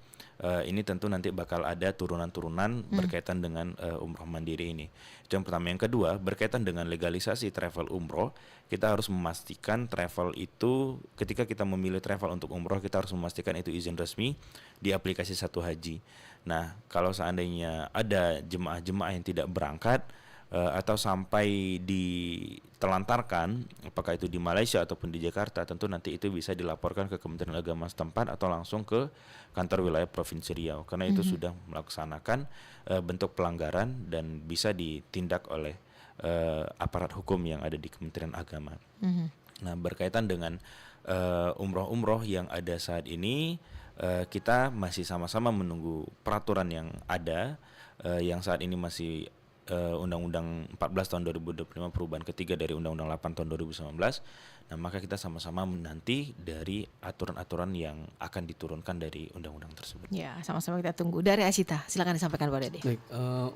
ini tentu nanti bakal ada turunan-turunan berkaitan dengan umroh mandiri ini. Itu yang pertama. Yang kedua, berkaitan dengan legalisasi travel umroh, kita harus memastikan travel itu, ketika kita memilih travel untuk umroh, kita harus memastikan itu izin resmi di aplikasi Satu Haji. Nah, kalau seandainya ada jemaah-jemaah yang tidak berangkat atau sampai ditelantarkan, apakah itu di Malaysia ataupun di Jakarta, tentu nanti itu bisa dilaporkan ke Kementerian Agama setempat atau langsung ke kantor wilayah Provinsi Riau, karena itu sudah melaksanakan bentuk pelanggaran dan bisa ditindak oleh aparat hukum yang ada di Kementerian Agama. Nah, berkaitan dengan umroh-umroh yang ada saat ini, kita masih sama-sama menunggu peraturan yang ada, yang saat ini masih Undang-Undang 14 tahun 2025 perubahan ketiga dari Undang-Undang 8 tahun 2019. Nah, maka kita sama-sama menanti dari aturan-aturan yang akan diturunkan dari undang-undang tersebut. Ya, sama-sama kita tunggu. Dari Asita, silakan disampaikan Pak Dede. Baik,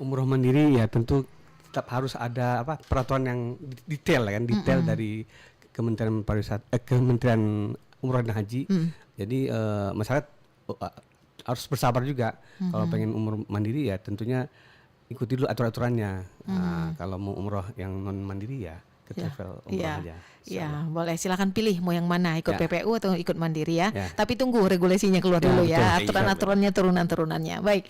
umroh mandiri ya tentu tetap harus ada peraturan yang detail kan, detail dari Kementerian Pariwisata, Kementerian Umroh dan Haji. Jadi masyarakat harus bersabar juga. Kalau pengen umroh mandiri ya tentunya ikuti dulu aturan-aturannya. Nah, kalau mau umroh yang non mandiri ya ke travel umroh aja. Ya, boleh silakan pilih mau yang mana, ikut Ya. PPU atau ikut mandiri ya. Tapi tunggu regulasinya keluar dulu ya, betul. aturan-aturannya, turunan-turunannya. Baik.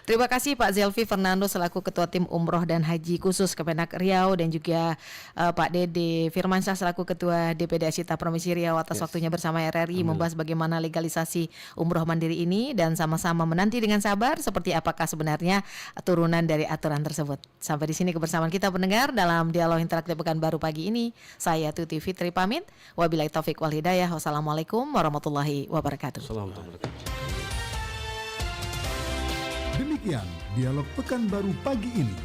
Terima kasih Pak Zelfi Fernando selaku Ketua Tim Umroh dan Haji Khusus Kemenak Riau, dan juga Pak Dede Firmansyah selaku Ketua DPD Asita Provinsi Riau atas waktunya bersama RRI membahas bagaimana legalisasi umroh mandiri ini, dan sama-sama menanti dengan sabar seperti apakah sebenarnya turunan dari aturan tersebut. Sampai di sini kebersamaan kita pendengar dalam Dialog Interaktif Pekanbaru pagi ini. Saya Tuti Fitri pamit. Wabillahi taufik wal hidayah. Wassalamualaikum warahmatullahi wabarakatuh. Demikian Dialog Pekanbaru pagi ini.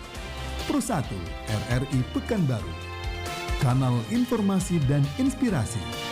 Pro 1 RRI Pekanbaru. Kanal informasi dan inspirasi.